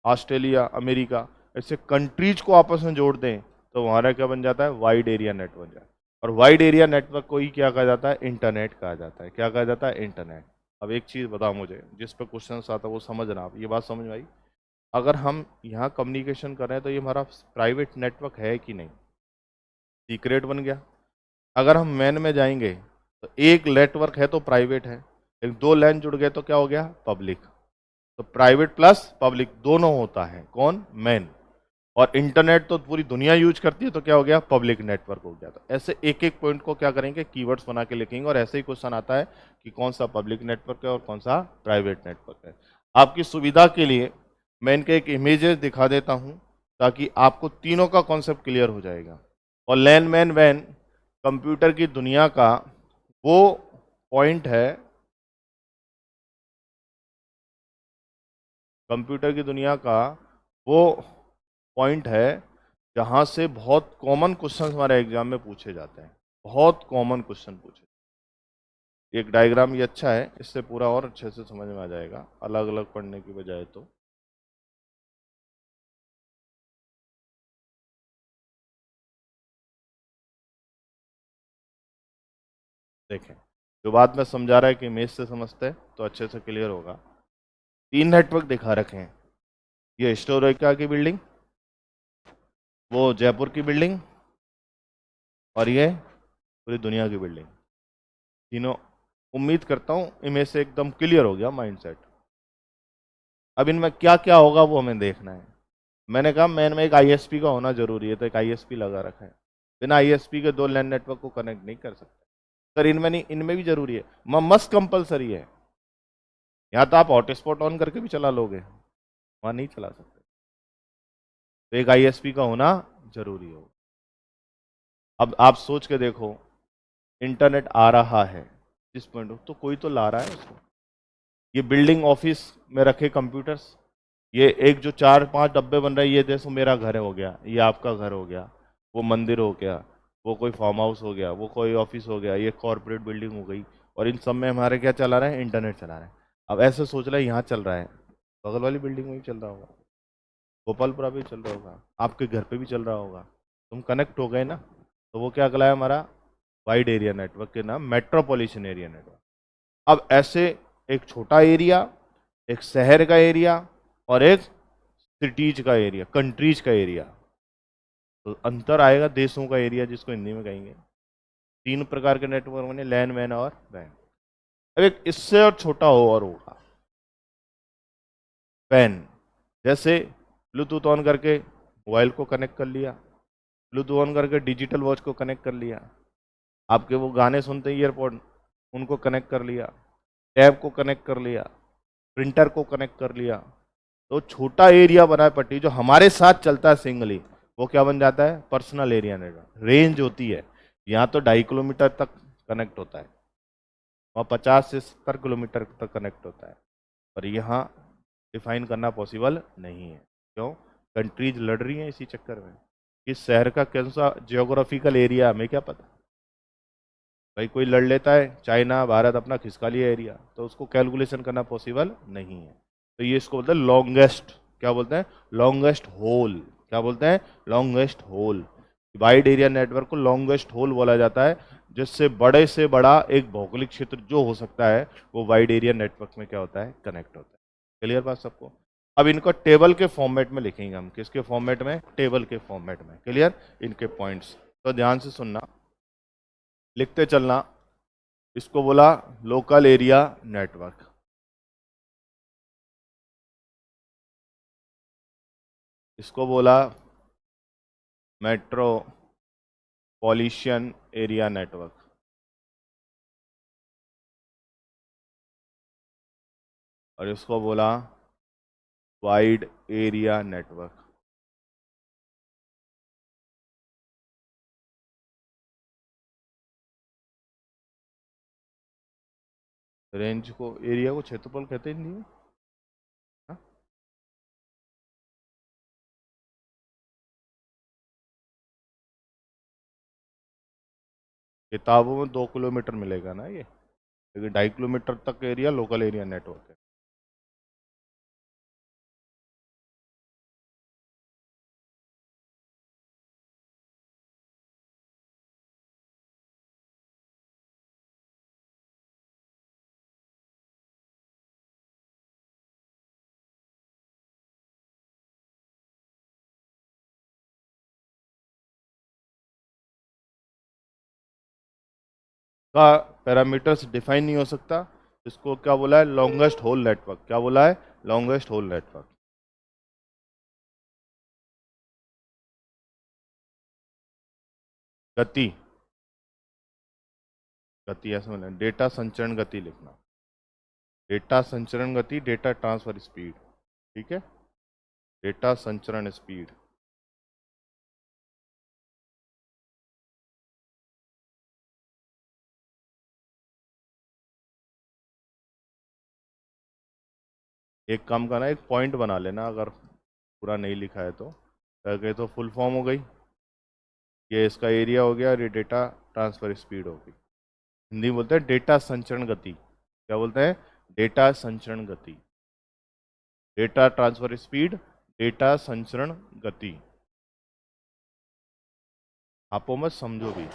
ऑस्ट्रेलिया, अमेरिका, ऐसे कंट्रीज को आपस में जोड़ दें, तो हमारा क्या बन जाता है? वाइड एरिया नेटवर्क बन जाता है। और वाइड एरिया नेटवर्क को ही क्या कहा जाता है? इंटरनेट कहा जाता है। क्या कहा जाता है? इंटरनेट। अब एक चीज़ बताओ मुझे, जिस पे क्वेश्चन आता है वो समझना आप। ये बात समझ में आई? अगर हम यहाँ कम्युनिकेशन कर रहे हैं, तो ये हमारा प्राइवेट नेटवर्क है कि नहीं? सीक्रेट बन गया। अगर हम मैन में जाएंगे तो एक नेटवर्क है तो प्राइवेट है, लेकिन दो लैन जुड़ गए तो क्या हो गया, पब्लिक। तो प्राइवेट प्लस पब्लिक दोनों होता है कौन, मैन। और इंटरनेट तो पूरी दुनिया यूज करती है तो क्या हो गया, पब्लिक नेटवर्क हो गया। तो ऐसे एक एक पॉइंट को क्या करेंगे, कीवर्ड्स बना के लिखेंगे, और ऐसे ही क्वेश्चन आता है कि कौन सा पब्लिक नेटवर्क है और कौन सा प्राइवेट नेटवर्क है। आपकी सुविधा के लिए मैं इनके एक इमेजेस दिखा देता हूं ताकि आपको तीनों का कॉन्सेप्ट क्लियर हो जाएगा। और लैन मैन वैन कंप्यूटर की दुनिया का वो पॉइंट है, कंप्यूटर की दुनिया का वो पॉइंट है जहां से बहुत कॉमन क्वेश्चन हमारे एग्जाम में पूछे जाते हैं, बहुत कॉमन क्वेश्चन पूछे। एक डायग्राम ये अच्छा है, इससे पूरा और अच्छे से समझ में आ जाएगा अलग अलग पढ़ने की बजाय। तो देखें, जो बात मैं समझा रहा है कि इमेज से समझते हैं तो अच्छे से क्लियर होगा। तीन नेटवर्क दिखा रखे हैं, ये हिस्टोरिका की बिल्डिंग, वो जयपुर की बिल्डिंग, और ये पूरी दुनिया की बिल्डिंग। तीनों, उम्मीद करता हूं इमेज से एकदम क्लियर हो गया माइंडसेट। अब इनमें क्या क्या होगा वो हमें देखना है। मैंने कहा मैन में एक आईएसपी का होना जरूरी है, तो एक आईएसपी लगा रखा है। बिना आईएसपी के दो लैन नेटवर्क को कनेक्ट नहीं कर सकते। सर इनमें नहीं, इनमें भी जरूरी है, मस्ट कंपलसरी है। यहाँ तो आप हॉटस्पॉट ऑन करके भी चला लोगे, वहां नहीं चला सकते। तो एक आईएसपी का होना जरूरी हो। अब आप सोच के देखो, इंटरनेट आ रहा है जिस पॉइंट, तो कोई तो ला रहा है उसको। ये बिल्डिंग ऑफिस में रखे कंप्यूटर्स, ये एक जो चार पांच डब्बे बन रहे हैं, ये देखो मेरा घर हो गया, ये आपका घर हो गया, वो मंदिर हो गया, वो कोई फार्म हाउस हो गया, वो कोई ऑफिस हो गया, ये कॉर्पोरेट बिल्डिंग हो गई। और इन सब में हमारे क्या चला रहा है, इंटरनेट चला रहा है। अब ऐसे सोच रहे हैं यहाँ चल रहा है, बगल वाली बिल्डिंग में भी चल रहा होगा, गोपालपुरा भी चल रहा होगा, आपके घर पे भी चल रहा होगा। तुम कनेक्ट हो गए ना। तो वो क्या कहलाया हमारा, वाइड एरिया नेटवर्क के नाम मेट्रोपॉलिटन एरिया नेटवर्क। अब ऐसे एक छोटा एरिया, एक शहर का एरिया, और एक सिटीज का एरिया, कंट्रीज का एरिया। तो अंतर आएगा देशों का एरिया, जिसको हिंदी में कहेंगे। तीन प्रकार के नेटवर्क बने, लैन मैन और वैन। अब एक इससे और छोटा हो और होगा वैन। जैसे ब्लूटूथ ऑन करके मोबाइल को कनेक्ट कर लिया, ब्लूटूथ ऑन करके डिजिटल वॉच को कनेक्ट कर लिया, आपके वो गाने सुनते हैं ईयरपॉड, उनको कनेक्ट कर लिया, टैब को कनेक्ट कर लिया, प्रिंटर को कनेक्ट कर लिया। तो छोटा एरिया बना है पट्टी, जो हमारे साथ चलता है सिंगली, वो क्या बन जाता है, पर्सनल एरिया नेटवर्क। रेंज होती है, यहाँ तो 2.5 किलोमीटर तक कनेक्ट होता है, वहाँ 50 से 70 किलोमीटर तक कनेक्ट होता है। पर यहाँ डिफाइन करना पॉसिबल नहीं है। क्यों, कंट्रीज लड़ रही हैं इसी चक्कर में। इस शहर का कौन सा जियोग्राफिकल एरिया हमें क्या पता। भाई कोई लड़ लेता है, चाइना भारत अपना खिसका लिया एरिया, तो उसको कैलकुलेशन करना पॉसिबल नहीं है। तो ये इसको बोलते हैं लॉन्गेस्ट, क्या बोलते हैं, लॉन्गेस्ट होल। क्या बोलते हैं, longest haul. Wide area network को लॉन्गेस्ट होल बोला जाता है, जिससे बड़े से बड़ा एक भौगोलिक क्षेत्र जो हो सकता है, वो वाइड एरिया नेटवर्क में क्या होता है, कनेक्ट होता है। क्लियर बात सबको। अब इनको टेबल के फॉर्मेट में लिखेंगे हम, किसके फॉर्मेट में, टेबल के फॉर्मेट में। क्लियर, इनके पॉइंट्स तो ध्यान से सुनना, लिखते चलना। इसको बोला लोकल एरिया नेटवर्क, इसको बोला मेट्रोपॉलिटन एरिया नेटवर्क, और इसको बोला वाइड एरिया नेटवर्क। रेंज को, एरिया को क्षेत्रफल कहते ही नहीं है। हाँ? किताबों में 2 किलोमीटर मिलेगा ना ये, लेकिन 2.5 किलोमीटर तक एरिया लोकल एरिया नेटवर्क है। का पैरामीटर्स डिफाइन नहीं हो सकता, इसको क्या बोला है, लॉन्गेस्ट होल नेटवर्क। क्या बोला है, लॉन्गेस्ट होल नेटवर्क। गति, गति ऐसे बोला, डेटा संचरण गति लिखना, डेटा संचरण गति, डेटा ट्रांसफर स्पीड, ठीक है, डेटा संचरण स्पीड। एक काम करना, एक पॉइंट बना लेना, अगर पूरा नहीं लिखा है तो, कहे तो फुल फॉर्म हो गई, ये इसका एरिया हो गया और ये डेटा ट्रांसफर स्पीड हो गई। हिंदी में बोलते हैं डेटा संचरण गति। क्या बोलते हैं, डेटा संचरण गति, डेटा ट्रांसफर स्पीड, डेटा संचरण गति। आपो मत समझो भी,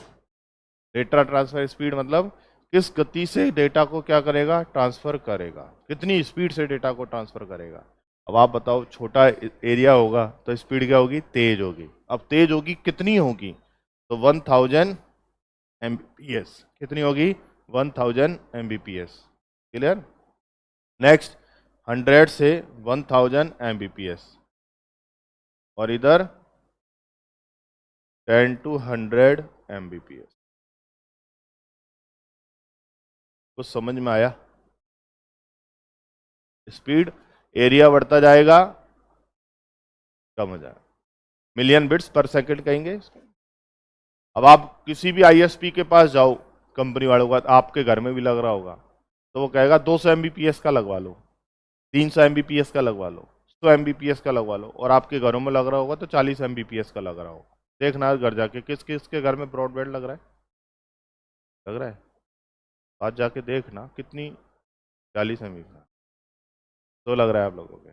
डेटा ट्रांसफर स्पीड मतलब किस गति से डेटा को क्या करेगा, ट्रांसफर करेगा, कितनी स्पीड से डेटा को ट्रांसफर करेगा। अब आप बताओ, छोटा एरिया होगा तो स्पीड क्या होगी, तेज होगी। अब तेज होगी, कितनी होगी, तो 1000 Mbps। कितनी होगी, 1000 Mbps। क्लियर। नेक्स्ट 100 से 1000 Mbps, और इधर 10 to 100 Mbps। कुछ समझ में आया, स्पीड, एरिया बढ़ता जाएगा, कम हो जाएगा, मिलियन बिट्स पर सेकंड कहेंगे इसको। अब आप किसी भी आईएसपी के पास जाओ, कंपनी वालों का, आपके घर में भी लग रहा होगा, तो वो कहेगा 200 Mbps का लगवा लो, 300 Mbps का लगवा लो, 100 Mbps का लगवा लो, और आपके घरों में लग रहा होगा तो 40 Mbps का लग रहा होगा। देखना घर जाके किस किस के घर में ब्रॉडबैंड लग रहा है, लग रहा है, आज जाके देखना कितनी, 40 Mbps तो लग रहा है आप लोगों के।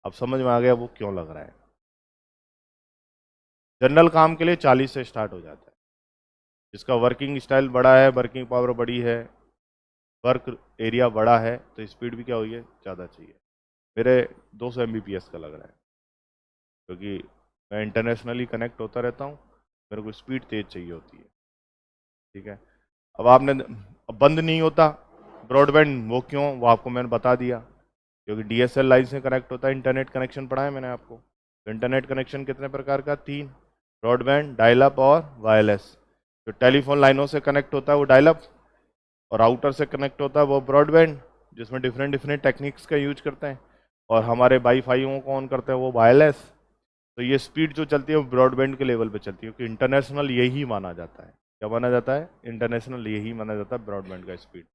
अब समझ में आ गया वो क्यों लग रहा है। जनरल काम के लिए 40 से स्टार्ट हो जाता है, जिसका वर्किंग स्टाइल बड़ा है, वर्किंग पावर बड़ी है, वर्क एरिया बड़ा है, तो स्पीड भी क्या हुई है, ज़्यादा चाहिए। मेरे 200 Mbps का लग रहा है, क्योंकि मैं इंटरनेशनली कनेक्ट होता रहता हूँ, मेरे को स्पीड तेज चाहिए होती है, ठीक है। अब आपने, अब बंद नहीं होता ब्रॉडबैंड, वो क्यों, वो आपको मैंने बता दिया, क्योंकि डीएसएल लाइन से कनेक्ट होता है। इंटरनेट कनेक्शन पढ़ा है मैंने आपको, तो इंटरनेट कनेक्शन कितने प्रकार का, 3, ब्रॉडबैंड, डायल अप और वायरलेस। जो टेलीफोन लाइनों से कनेक्ट होता है वो डायल अप, और राउटर से कनेक्ट होता है वो ब्रॉडबैंड, जिसमें डिफरेंट डिफरेंट टेक्निक्स का यूज करते हैं, और हमारे वाईफाइयों को ऑन करते हैं वो वायरलेस। तो ये स्पीड जो चलती है वो ब्रॉडबैंड के लेवल पे चलती है, क्योंकि इंटरनेशनल यही माना जाता है। क्या माना जाता है, इंटरनेशनल यही माना जाता है ब्रॉडबैंड का स्पीड।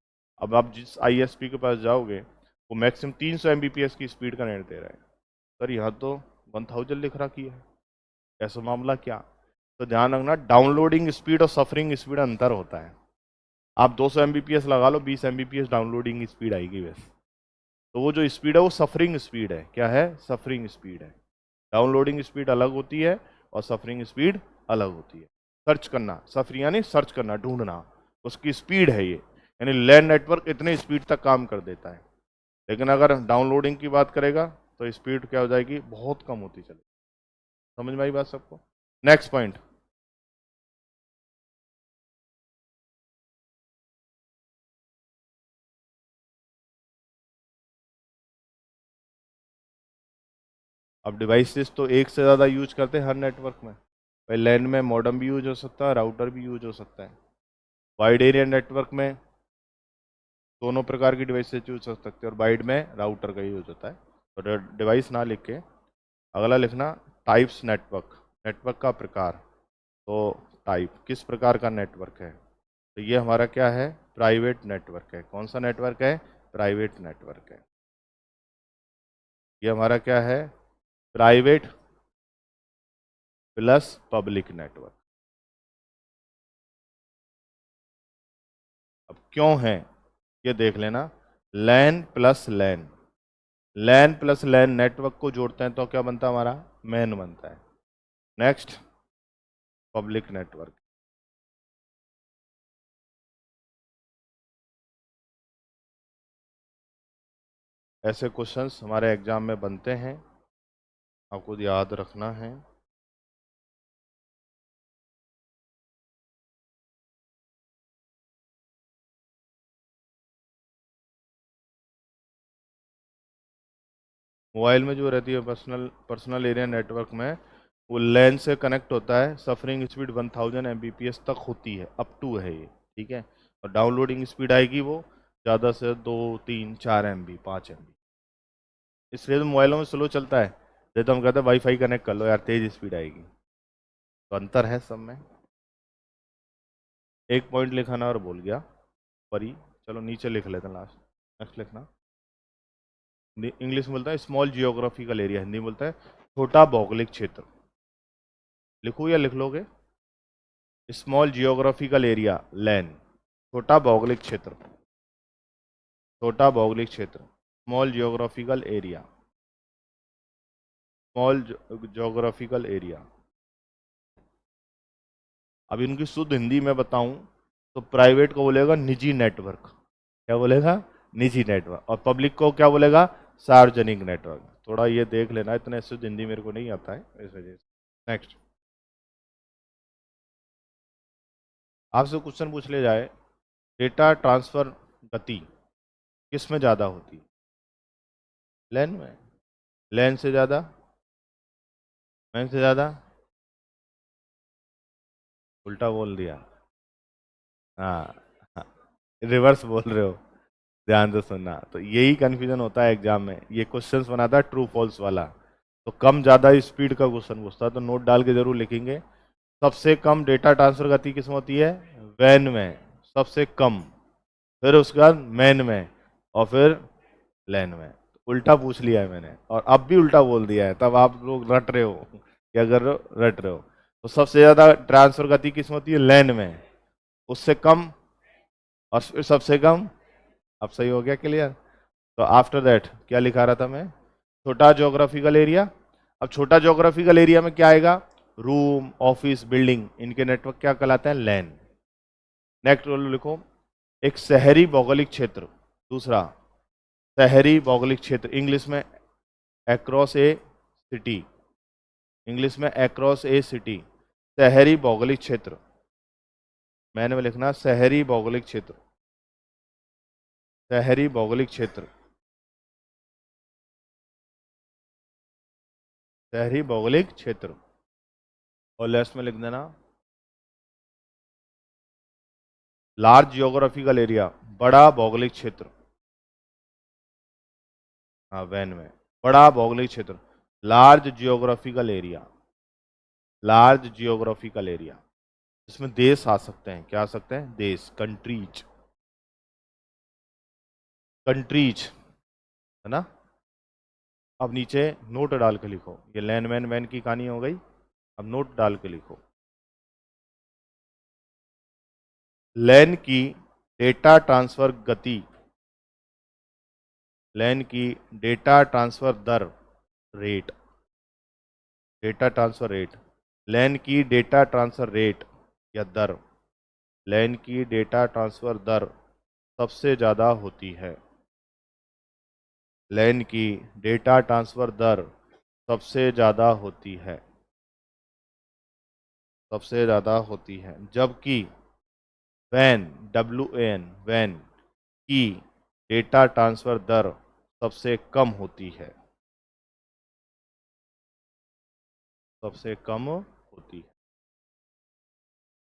अब आप जिस आईएसपी के पास जाओगे, वो मैक्सिमम 300 Mbps की स्पीड का नेट दे रहा है, सर यहाँ तो 1000 लिख रखी है, ऐसा मामला क्या। तो ध्यान रखना, डाउनलोडिंग स्पीड और सफरिंग स्पीड अंतर होता है। आप 200 Mbps लगा लो, 20 Mbps डाउनलोडिंग स्पीड आएगी वैसे, तो वो जो स्पीड है वो सफरिंग स्पीड है। क्या है, सफरिंग स्पीड है। डाउनलोडिंग स्पीड अलग होती है और सफरिंग स्पीड अलग होती है। सर्च करना, सफर यानी सर्च करना, ढूंढना, उसकी स्पीड है ये, यानी लैन नेटवर्क इतने स्पीड तक काम कर देता है। लेकिन अगर डाउनलोडिंग की बात करेगा तो स्पीड क्या हो जाएगी, बहुत कम होती चलेगी। समझ में आई बात सबको। नेक्स्ट पॉइंट, अब डिवाइसेस तो एक से ज़्यादा यूज करते हैं हर नेटवर्क में। भाई लैन में मॉडेम भी यूज हो सकता है, राउटर भी यूज हो सकता है। वाइड एरिया नेटवर्क में दोनों प्रकार की डिवाइसेस यूज हो सकते हैं, और वाइड में राउटर का यूज होता है। तो डिवाइस ना लिख के अगला लिखना, टाइप्स नेटवर्क, नेटवर्क का प्रकार। तो टाइप, किस प्रकार का नेटवर्क है, तो ये हमारा क्या है, प्राइवेट नेटवर्क है। कौन सा नेटवर्क है, प्राइवेट नेटवर्क है। ये हमारा क्या है, प्राइवेट प्लस पब्लिक नेटवर्क। अब क्यों है ये देख लेना, लैन प्लस लैन, लैन प्लस लैन नेटवर्क को जोड़ते हैं तो क्या बनता है हमारा, मैन बनता है। Next, public network. ऐसे क्वेश्चंस हमारे एग्जाम में बनते हैं, आपको याद रखना है। मोबाइल में जो रहती है पर्सनल एरिया नेटवर्क में, वो लैन से कनेक्ट होता है, सफरिंग स्पीड 1000 Mbps तक होती है, अप टू है ये, ठीक है। और डाउनलोडिंग स्पीड आएगी वो ज़्यादा से 2 3 4 MB 5 MB। इसलिए तो मोबाइलों में स्लो चलता है, जैसे तो हम कहते हैं वाईफाई कनेक्ट कर लो यार, तेज स्पीड आएगी। तो अंतर है सब में। एक पॉइंट लिखाना और भूल गया, परी। चलो नीचे लिख लेते हैं लास्ट। नेक्स्ट लिखना। इंग्लिश में बोलता है स्मॉल जियोग्राफिकल एरिया, हिंदी में बोलता है छोटा भौगोलिक क्षेत्र। लिखूँ या लिख लोगे? स्मॉल जियोग्राफिकल एरिया, लैन। छोटा भौगोलिक क्षेत्र, छोटा भौगोलिक क्षेत्र, small geographical area, small geographical area. अब इनकी शुद्ध हिंदी में बताऊं तो प्राइवेट को बोलेगा निजी नेटवर्क। क्या बोलेगा? निजी नेटवर्क। और पब्लिक को क्या बोलेगा? सार्वजनिक नेटवर्क। थोड़ा ये देख लेना, इतने शुद्ध हिंदी मेरे को नहीं आता है इस वजह से। नेक्स्ट, आपसे क्वेश्चन पूछ ले जाए, डेटा ट्रांसफर गति किस में ज़्यादा होती है? लैन में। लैन से ज़्यादा? मैन से ज़्यादा? उल्टा बोल दिया। हाँ, हाँ, रिवर्स बोल रहे हो। ध्यान से सुनना, तो यही कंफ्यूजन होता है एग्जाम में, ये क्वेश्चंस बनाता है ट्रू फॉल्स वाला। तो कम ज़्यादा स्पीड का क्वेश्चन पूछता है, तो नोट डाल के जरूर लिखेंगे। सबसे कम डेटा ट्रांसफर गति किसमें होती है? वैन में, सबसे कम। फिर उसके बाद मैन में, और फिर लैन में। उल्टा पूछ लिया है मैंने, और अब भी उल्टा बोल दिया है, तब आप लोग रट रहे हो। क्या कर रहे हो? रट रहे हो। तो सबसे ज्यादा ट्रांसफर गति किसमें होती है? लैन में। उससे कम, और फिर सबसे कम। अब सही हो गया? क्लियर? तो आफ्टर दैट क्या लिखा रहा था मैं? छोटा ज्योग्राफिकल एरिया। अब छोटा ज्योग्राफिकल एरिया में क्या आएगा? रूम, ऑफिस, बिल्डिंग, इनके नेटवर्क क्या कहलाते हैं? लैन। नेक्स्ट लिखो, एक शहरी भौगोलिक क्षेत्र। दूसरा, शहरी भौगोलिक क्षेत्र, इंग्लिश में अक्रॉस ए सिटी। इंग्लिश में अक्रॉस ए सिटी, शहरी भौगोलिक क्षेत्र। मैंने में लिखना शहरी भौगोलिक क्षेत्र, शहरी भौगोलिक क्षेत्र, शहरी भौगोलिक क्षेत्र। और लेफ्ट में लिख देना लार्ज जियोग्राफिकल एरिया, बड़ा भौगोलिक क्षेत्र। हाँ, वैन में बड़ा भौगोलिक क्षेत्र, large geographical area, large geographical area. इसमें देश आ सकते हैं, क्या आ सकते हैं? देश, कंट्रीज, कंट्रीज, है ना। अब नीचे नोट डाल के लिखो, ये लैन वैन वैन की कहानी हो गई। अब नोट डाल के लिखो, लैन की डेटा ट्रांसफर गति, लैन की डेटा ट्रांसफर दर, रेट, डेटा ट्रांसफर रेट, लैन की डेटा ट्रांसफर रेट या दर, लैन की डेटा ट्रांसफर दर सबसे ज़्यादा होती है। लैन की डेटा ट्रांसफर दर सबसे ज़्यादा होती है, सबसे ज़्यादा होती है। जबकि वैन, WAN, वैन की डेटा ट्रांसफर दर सबसे कम होती है, सबसे कम होती है।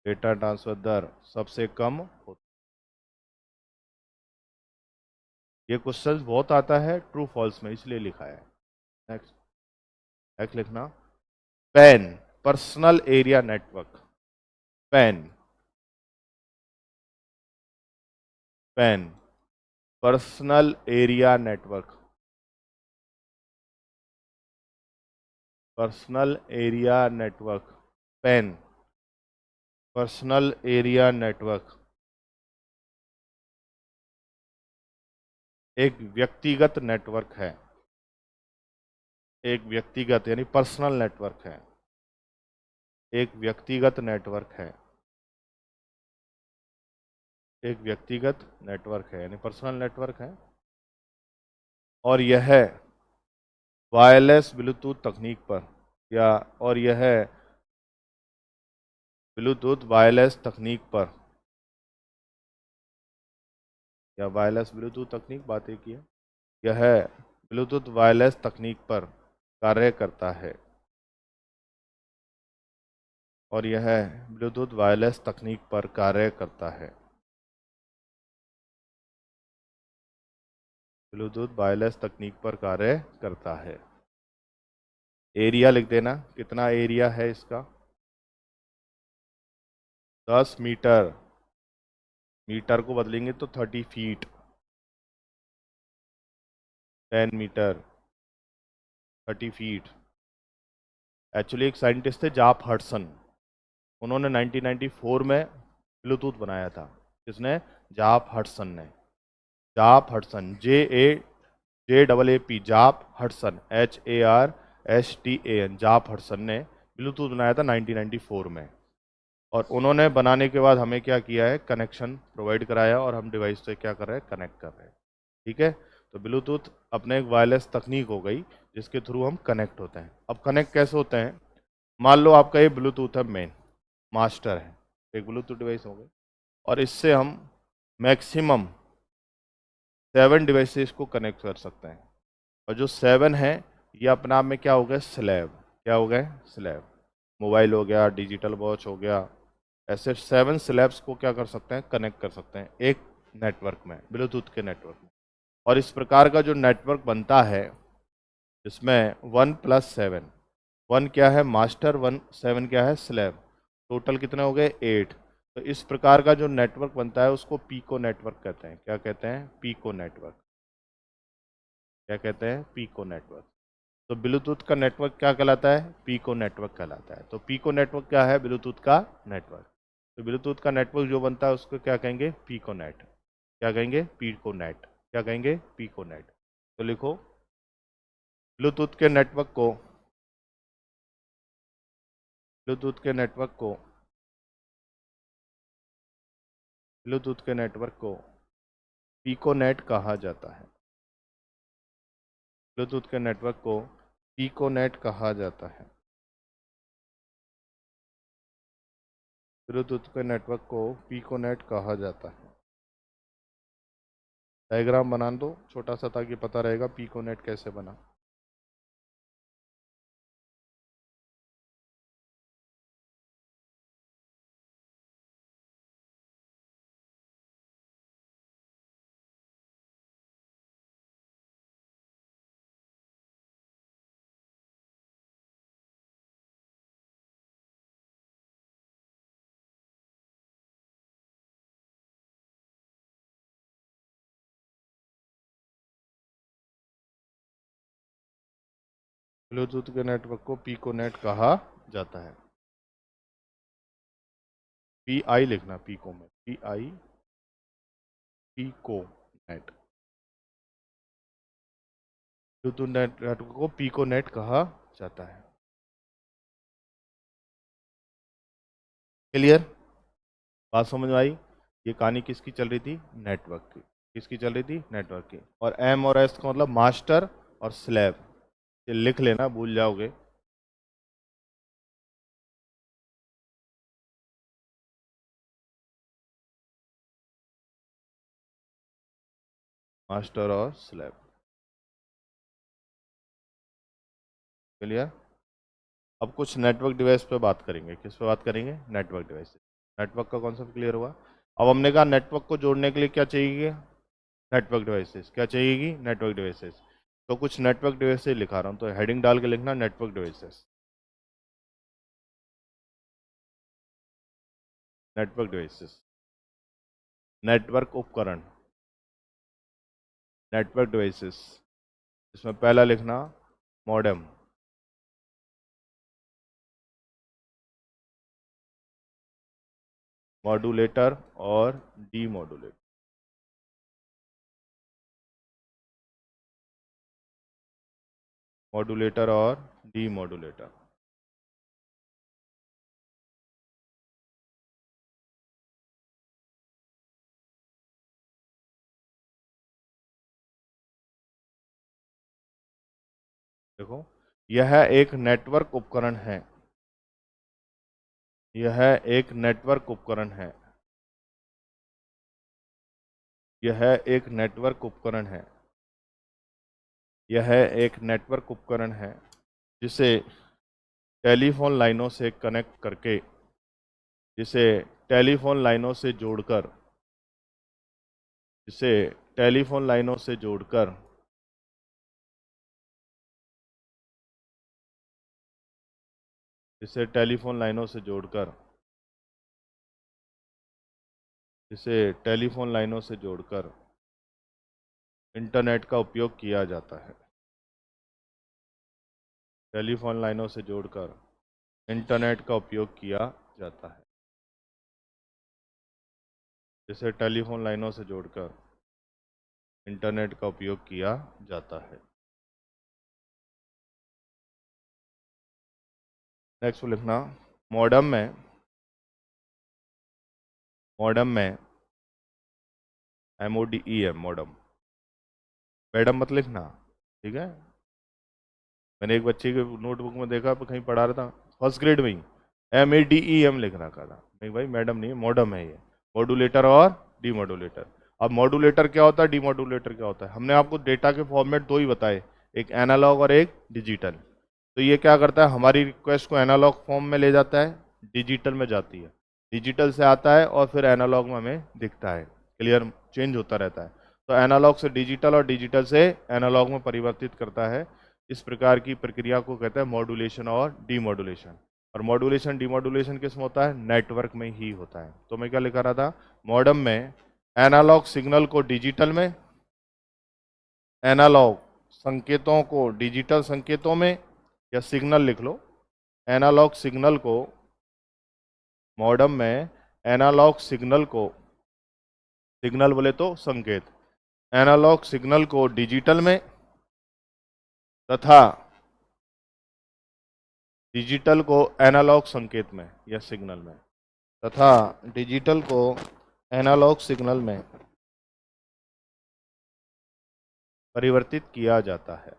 डेटा ट्रांसफर दर सबसे कम होती है। ये क्वेश्चन बहुत आता है ट्रू फॉल्स में, इसलिए लिखा है। नेक्स्ट, नेक्स्ट लिखना, pan, personal area network. Pan, pan, personal area network, personal area network, pan, personal area network एक व्यक्तिगत नेटवर्क है, एक व्यक्तिगत यानी पर्सनल नेटवर्क है, एक व्यक्तिगत नेटवर्क है, एक व्यक्तिगत नेटवर्क है यानी पर्सनल नेटवर्क है। और यह वायरलेस ब्लूटूथ तकनीक पर, या और यह ब्लूटूथ वायरलेस तकनीक पर, या वायरलेस ब्लूटूथ तकनीक बात एक ही है। यह ब्लूटूथ वायरलेस तकनीक पर कार्य करता है। और यह ब्लूटूथ वायरलेस तकनीक पर कार्य करता है। ब्लूटूथ वायरलेस तकनीक पर कार्य करता है। एरिया लिख देना, कितना एरिया है इसका? 10 मीटर। मीटर को बदलेंगे तो 30 फीट। 10 metre, 30 feet. एक्चुअली एक साइंटिस्ट थे जाप हडसन, उन्होंने 1994 में ब्लूटूथ बनाया था। किसने? जाप हडसन ने। जाप हडसन, JAPP, जाप हडसन, HARSTAN, जाप हडसन ने ब्लूटूथ बनाया था 1994 में। और उन्होंने बनाने के बाद हमें क्या किया है? कनेक्शन प्रोवाइड कराया और हम डिवाइस से क्या कर रहे हैं? कनेक्ट कर रहे हैं। ठीक है, तो ब्लूटूथ अपने एक वायरलेस तकनीक हो गई जिसके थ्रू हम कनेक्ट होते हैं। अब कनेक्ट कैसे होते हैं? मान लो आपका ये ब्लूटूथ है, मेन मास्टर है, एक ब्लूटूथ डिवाइस हो गई, और इससे हम मैक्सिमम 7 डिवाइसेस को कनेक्ट कर सकते हैं। और जो 7 है ये अपने आप में क्या हो गए? स्लैब। क्या हो गए? स्लैब। मोबाइल हो गया, डिजिटल वॉच हो गया, ऐसे 7 स्लैब्स को क्या कर सकते हैं? कनेक्ट कर सकते हैं एक नेटवर्क में, ब्लूटूथ के नेटवर्क में। और इस प्रकार का जो नेटवर्क बनता है इसमें 1+7, 1 क्या है? मास्टर, 7 क्या है? स्लैब। टोटल कितने हो गए? 8। तो इस प्रकार का जो नेटवर्क बनता है उसको पीको नेटवर्क कहते हैं। क्या कहते हैं? Pico network. क्या कहते हैं? Pico network. तो ब्लूटूथ का नेटवर्क क्या कहलाता है? पीको नेटवर्क कहलाता है। तो पीको नेटवर्क क्या है? ब्लूटूथ का नेटवर्क। तो ब्लूटूथ का नेटवर्क जो बनता है उसको क्या कहेंगे? Piconet. क्या कहेंगे? Piconet. क्या कहेंगे? Piconet. तो लिखो, ब्लूटूथ के नेटवर्क को, ब्लूटूथ के नेटवर्क को, ब्लूटूथ के नेटवर्क को पीकोनेट कहा जाता है। ब्लूटूथ के नेटवर्क को पीकोनेट कहा जाता है। ब्लूटूथ के नेटवर्क को पीकोनेट कहा जाता है। डायग्राम बना दो छोटा सा ताकि पता रहेगा पीकोनेट कैसे बना। ब्लूटूथ के नेटवर्क को पीकोनेट कहा जाता है। PI लिखना, पीको में, PI, पीकोनेट। ब्लूटूथ नेटवर्क को पीकोनेट कहा जाता है। क्लियर? बात समझ में आई? ये कहानी किसकी चल रही थी? नेटवर्क की। किसकी चल रही थी? नेटवर्क की। और M और S का मतलब मास्टर और स्लैब। ये लिख लेना, भूल जाओगे। मास्टर और स्लैब। क्लियर? अब कुछ नेटवर्क डिवाइस पे बात करेंगे। किस पे बात करेंगे? Network device. नेटवर्क का कॉन्सेप्ट क्लियर हुआ? अब हमने कहा नेटवर्क को जोड़ने के लिए क्या चाहिए? Network devices. क्या चाहिएगी? Network devices. तो कुछ नेटवर्क डिवाइसेस लिखा रहा हूँ, तो हेडिंग डाल के लिखना network devices. Network devices, network उपकरण, नेटवर्क डिवाइसेस। इसमें पहला लिखना मॉडेम। मॉड्यूलेटर और डीमॉड्यूलेटर। मॉड्यूलेटर और डीमॉड्यूलेटर। देखो, यह एक नेटवर्क उपकरण है। यह एक नेटवर्क उपकरण है। यह एक नेटवर्क उपकरण है। यह एक नेटवर्क उपकरण है जिसे टेलीफोन लाइनों से कनेक्ट करके, जिसे टेलीफोन लाइनों से जोड़कर, जिसे टेलीफोन लाइनों से जोड़कर जिसे टेलीफोन लाइनों से जोड़कर जिसे टेलीफोन लाइनों से जोड़कर इंटरनेट का उपयोग किया जाता है। टेलीफोन लाइनों से जोड़कर इंटरनेट का उपयोग किया जाता है। जिसे टेलीफोन लाइनों से जोड़कर इंटरनेट का उपयोग किया जाता है। नेक्स्ट लिखना, मॉडेम में MODEM, मॉडेम, मैडम मत लिखना, ठीक है। मैंने एक बच्चे के नोटबुक में देखा, कहीं पढ़ा रहा था फर्स्ट ग्रेड में ही MADEM लिख रखा था। नहीं भाई, मैडम नहीं है, मॉडेम है ये, मॉड्यूलेटर और डीमॉड्यूलेटर। अब मॉड्यूलेटर क्या होता है, डीमॉड्यूलेटर क्या होता है, हमने आपको डेटा के फॉर्मेट दो ही बताए, एक एनालॉग और एक डिजिटल। तो ये क्या करता है, हमारी रिक्वेस्ट को एनालॉग फॉर्म में ले जाता है, डिजिटल में जाती है, डिजिटल से आता है और फिर एनालॉग में हमें दिखता है। क्लियर, चेंज होता रहता है। तो एनालॉग से डिजिटल और डिजिटल से एनालॉग में परिवर्तित करता है। इस प्रकार की प्रक्रिया को कहते हैं मॉड्यूलेशन और डीमॉड्यूलेशन। और मॉड्यूलेशन डीमॉड्यूलेशन किस में होता है, नेटवर्क में ही होता है। तो मैं क्या लिखा रहा था, मॉडेम में एनालॉग सिग्नल को डिजिटल में, एनालॉग संकेतों को डिजिटल संकेतों में, या सिग्नल लिख लो, एनालॉग सिग्नल को, मॉडेम में एनालॉग सिग्नल को, सिग्नल बोले तो संकेत, एनालॉग सिग्नल को डिजिटल में तथा डिजिटल को एनालॉग संकेत में या सिग्नल में, तथा डिजिटल को एनालॉग सिग्नल में परिवर्तित किया जाता है।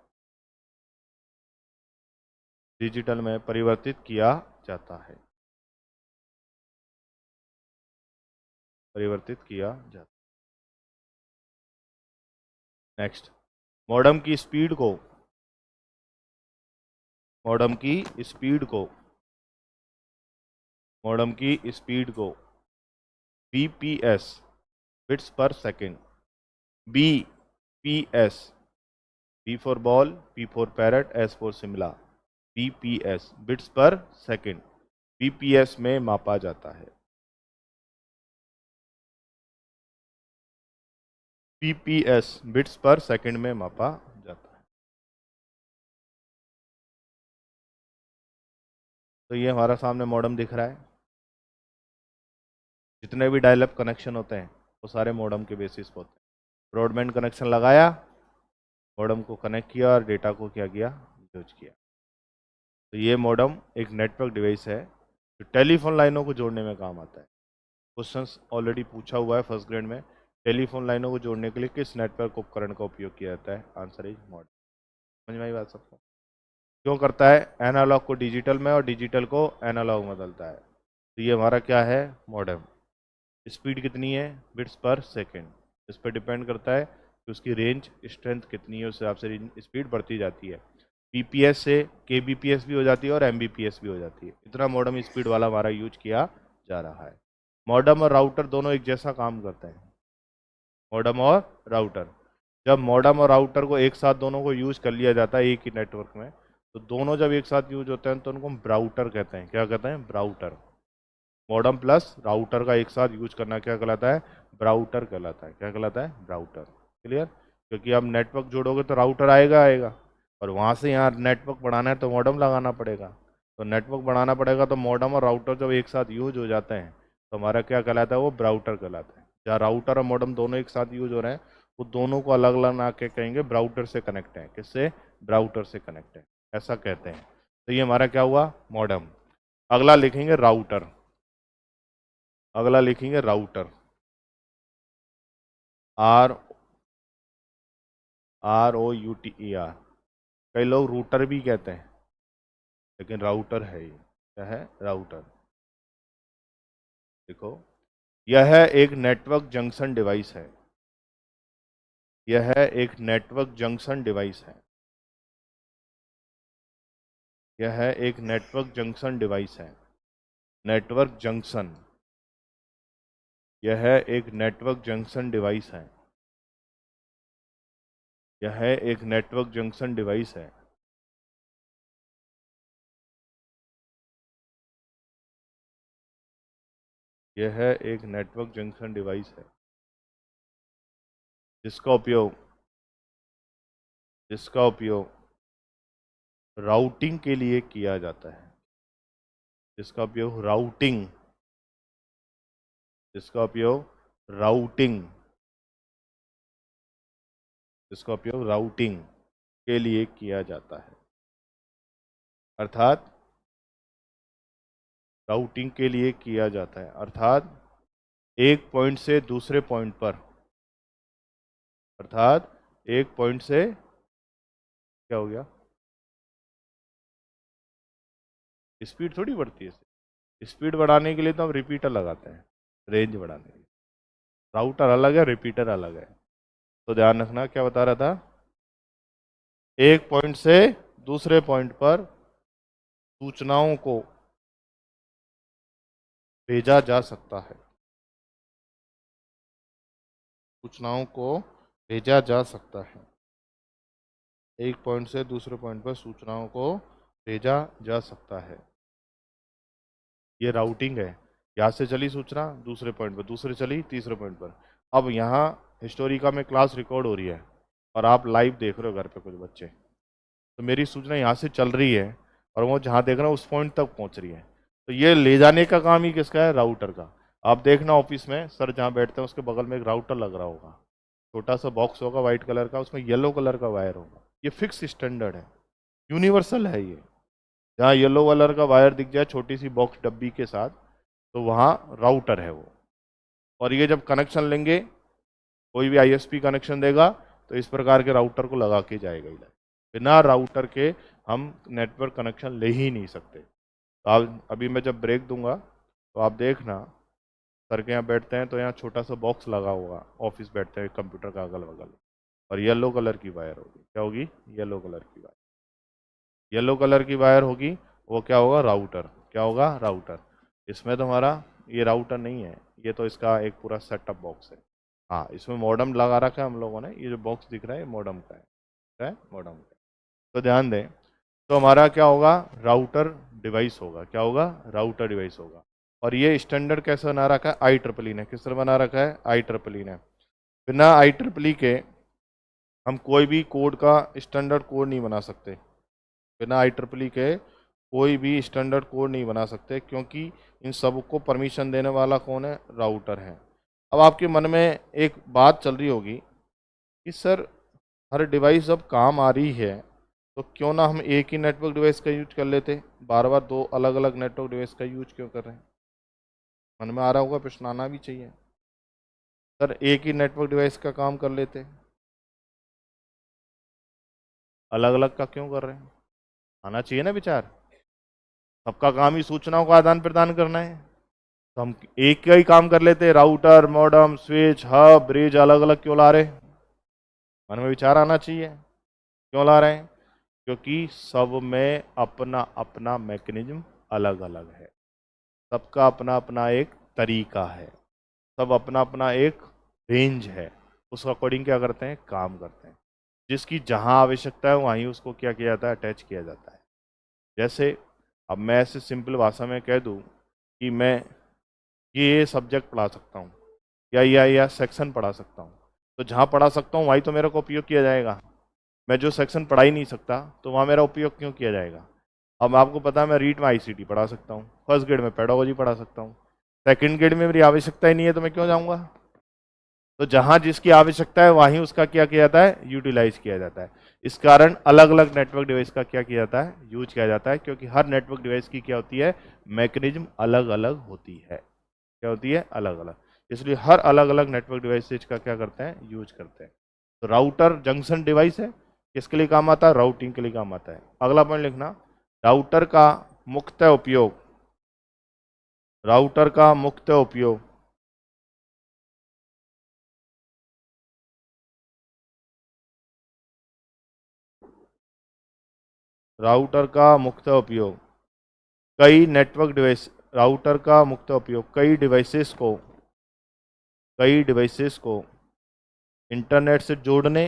डिजिटल में परिवर्तित किया जाता है, परिवर्तित किया जाता है। नेक्स्ट, मॉडेम की स्पीड को, मॉडेम की स्पीड को, मॉडेम की स्पीड को BPS, बिट्स पर second, BPS, B for ball, P for parrot, S for Shimla, BPS bits पर सेकेंड, BPS में मापा जाता है। BPS बिट्स पर सेकेंड में मापा जाता है। तो ये हमारा सामने मॉडेम दिख रहा है। जितने भी डायल अप कनेक्शन होते हैं वो सारे मॉडेम के बेसिस पर होते हैं। ब्रॉडबैंड कनेक्शन लगाया, मॉडेम को कनेक्ट किया और डेटा को क्या किया, यूज किया। तो ये मॉडेम एक नेटवर्क डिवाइस है जो टेलीफोन लाइनों को जोड़ने में काम आता है। क्वेश्चंस ऑलरेडी पूछा हुआ है फर्स्ट ग्रेड में, टेलीफोन लाइनों को जोड़ने के लिए किस नेटवर्क उपकरण का उपयोग किया जाता है, आंसर इज मॉडेम। समझ में आई बात सबको? क्यों करता है, एनालॉग को डिजिटल में और डिजिटल को एनालॉग में बदलता है। तो ये हमारा क्या है, मॉडेम। स्पीड कितनी है, बिट्स पर सेकेंड। इस पर डिपेंड करता है कि उसकी रेंज स्ट्रेंथ कितनी है, उस हिसाब से स्पीड बढ़ती जाती है। BPS से KBPS भी हो जाती है और MBPS भी हो जाती है। इतना मॉडेम स्पीड वाला हमारा यूज किया जा रहा है। मॉडेम और राउटर दोनों एक जैसा काम करते हैं, मॉडेम और राउटर। जब मॉडेम और राउटर को एक साथ दोनों को यूज कर लिया जाता है एक ही नेटवर्क में, तो दोनों जब एक साथ यूज होते हैं तो उनको हम ब्राउटर कहते हैं। क्या कहते हैं, ब्राउटर। मॉडेम प्लस राउटर का एक साथ यूज करना क्या कहलाता है, ब्राउटर कहलाता है। क्या कहलाता है, ब्राउटर। क्लियर? क्योंकि अब नेटवर्क जोड़ोगे तो राउटर आएगा आएगा, और वहाँ से यहाँ नेटवर्क बढ़ाना है तो मॉडेम लगाना पड़ेगा। तो नेटवर्क बढ़ाना पड़ेगा तो मॉडेम और राउटर जब एक साथ यूज हो जाते हैं तो हमारा क्या कहलाता है, वो ब्राउटर कहलाता है। जहाँ राउटर और मॉडेम दोनों एक साथ यूज हो रहे हैं, वो दोनों को अलग अलग ना के कहेंगे ब्राउटर से कनेक्ट है। किससे, ब्राउटर से कनेक्ट है, ऐसा कहते हैं। तो ये हमारा क्या हुआ, मॉडेम। अगला लिखेंगे राउटर, अगला लिखेंगे राउटर, आर ROUTER। कई लोग रूटर भी कहते हैं, लेकिन राउटर है ये। क्या है, राउटर। देखो, यह एक नेटवर्क जंक्शन डिवाइस है, यह एक नेटवर्क जंक्शन डिवाइस है। यह एक नेटवर्क जंक्शन डिवाइस है। नेटवर्क जंक्शन, यह एक नेटवर्क जंक्शन डिवाइस है। यह एक नेटवर्क जंक्शन डिवाइस है। यह एक नेटवर्क जंक्शन डिवाइस है जिसका उपयोग राउटिंग के लिए किया जाता है। जिसका उपयोग राउटिंग के लिए किया जाता है। अर्थात राउटिंग के लिए किया जाता है, अर्थात एक पॉइंट से दूसरे पॉइंट पर, अर्थात एक पॉइंट से, क्या हो गया, स्पीड थोड़ी बढ़ती है। स्पीड बढ़ाने के लिए तो हम रिपीटर लगाते हैं, रेंज बढ़ाने के लिए। राउटर अलग है, रिपीटर अलग है। तो ध्यान रखना, क्या बता रहा था, एक पॉइंट से दूसरे पॉइंट पर सूचनाओं को भेजा जा सकता है। सूचनाओं को भेजा जा सकता है। एक पॉइंट से दूसरे पॉइंट पर सूचनाओं को भेजा जा सकता है। ये राउटिंग है। यहाँ से चली सूचना दूसरे पॉइंट पर, दूसरे चली तीसरे पॉइंट पर। अब यहाँ हिस्टोरिका में क्लास रिकॉर्ड हो रही है और आप लाइव देख रहे हो घर पे कुछ बच्चे, तो मेरी सूचना यहाँ से चल रही है और वो जहाँ देख रहा है उस पॉइंट तक पहुँच रही है। तो ये ले जाने का काम ही किसका है, राउटर का। आप देखना ऑफिस में सर जहाँ बैठते हैं उसके बगल में एक राउटर लग रहा होगा, छोटा सा बॉक्स होगा वाइट कलर का, उसमें येलो कलर का वायर होगा। ये फिक्स स्टैंडर्ड है, यूनिवर्सल है ये। जहाँ येलो कलर का वायर दिख जाए छोटी सी बॉक्स डब्बी के साथ, तो वहाँ राउटर है वो। और ये जब कनेक्शन लेंगे, कोई भी आईएसपी कनेक्शन देगा तो इस प्रकार के राउटर को लगा के जाएगा ही। बिना राउटर के हम नेटवर्क कनेक्शन ले ही नहीं सकते। तो आप अभी मैं जब ब्रेक दूंगा तो आप देखना, सर के यहाँ बैठते हैं तो यहाँ छोटा सा बॉक्स लगा होगा, ऑफिस बैठते हैं कंप्यूटर का अगल बगल, और येलो कलर की वायर होगी। क्या होगी, येलो कलर की वायर। येलो कलर की वायर होगी, वो क्या होगा, राउटर। क्या होगा, राउटर। इसमें तो हमारा ये राउटर नहीं है, ये तो इसका एक पूरा सेटअप बॉक्स है। हाँ, इसमें मॉडेम लगा रखा है हम लोगों ने, ये जो बॉक्स दिख रहा है मॉडेम का है, क्या है, मॉडेम का। तो ध्यान दें, तो हमारा क्या होगा, राउटर डिवाइस होगा। क्या होगा, राउटर डिवाइस होगा। और ये स्टैंडर्ड कैसे बना रखा है, IEEE ने। किस तरह बना रखा है, IEEE ने। बिना IEEE के हम कोई भी कोड का स्टैंडर्ड कोड नहीं बना सकते। बिना IEEE के कोई भी स्टैंडर्ड कोड नहीं बना सकते, क्योंकि इन सबको परमिशन देने वाला कौन है, राउटर है। अब आपके मन में एक बात चल रही होगी कि सर हर डिवाइस अब काम आ रही है, तो क्यों ना हम एक ही नेटवर्क डिवाइस का यूज कर लेते, बार बार दो अलग अलग नेटवर्क डिवाइस का यूज क्यों कर रहे हैं। मन में आ रहा होगा, प्रश्न आना भी चाहिए, सर एक ही नेटवर्क डिवाइस का काम कर लेते, अलग अलग का क्यों कर रहे हैं। आना चाहिए ना विचार। सबका काम ही सूचनाओं का आदान प्रदान करना है, तो हम एक का ही काम कर लेते। Router, modem, switch, hub, bridge अलग अलग क्यों ला रहे। मन में विचार आना चाहिए, क्यों ला रहे हैं, क्योंकि सब में अपना अपना मैकेनिज्म अलग अलग है। सबका अपना अपना एक तरीका है, सब अपना अपना एक रेंज है, उस अकॉर्डिंग क्या करते हैं, काम करते हैं। जिसकी जहां आवश्यकता है वहीं उसको क्या किया जाता है, अटैच किया जाता है। जैसे अब मैं ऐसे सिंपल भाषा में कह दूं कि मैं ये सब्जेक्ट पढ़ा सकता हूँ, या सेक्शन पढ़ा सकता हूँ, तो जहाँ पढ़ा सकता हूँ वहीं तो मेरे को उपयोग किया जाएगा। मैं जो सेक्शन पढ़ा ही नहीं सकता तो वहाँ मेरा उपयोग क्यों किया जाएगा। अब आपको पता है मैं रीट में आईसीटी पढ़ा सकता हूँ, फर्स्ट ग्रेड में पेडागोजी पढ़ा सकता हूँ, सेकंड ग्रेड में मेरी आवश्यकता ही नहीं है तो मैं क्यों जाऊँगा। तो जहाँ जिसकी आवश्यकता है वहीं उसका क्या किया जाता है, यूटिलाइज किया जाता है। इस कारण अलग अलग नेटवर्क डिवाइस का क्या किया जाता है, यूज किया जाता है, क्योंकि हर नेटवर्क डिवाइस की क्या होती है, मैकेनिज्म अलग अलग होती है। क्या होती है, अलग अलग। इसलिए हर अलग अलग नेटवर्क डिवाइस का क्या करते हैं, यूज करते हैं। तो राउटर जंक्शन डिवाइस है, किसके लिए काम आता है, राउटिंग के लिए काम आता है। अगला पॉइंट लिखना, राउटर का मुख्य उपयोग, राउटर का मुख्य उपयोग राउटर का मुख्य उपयोग कई नेटवर्क डिवाइस राउटर का मुख्य उपयोग कई डिवाइसेस को इंटरनेट से जोड़ने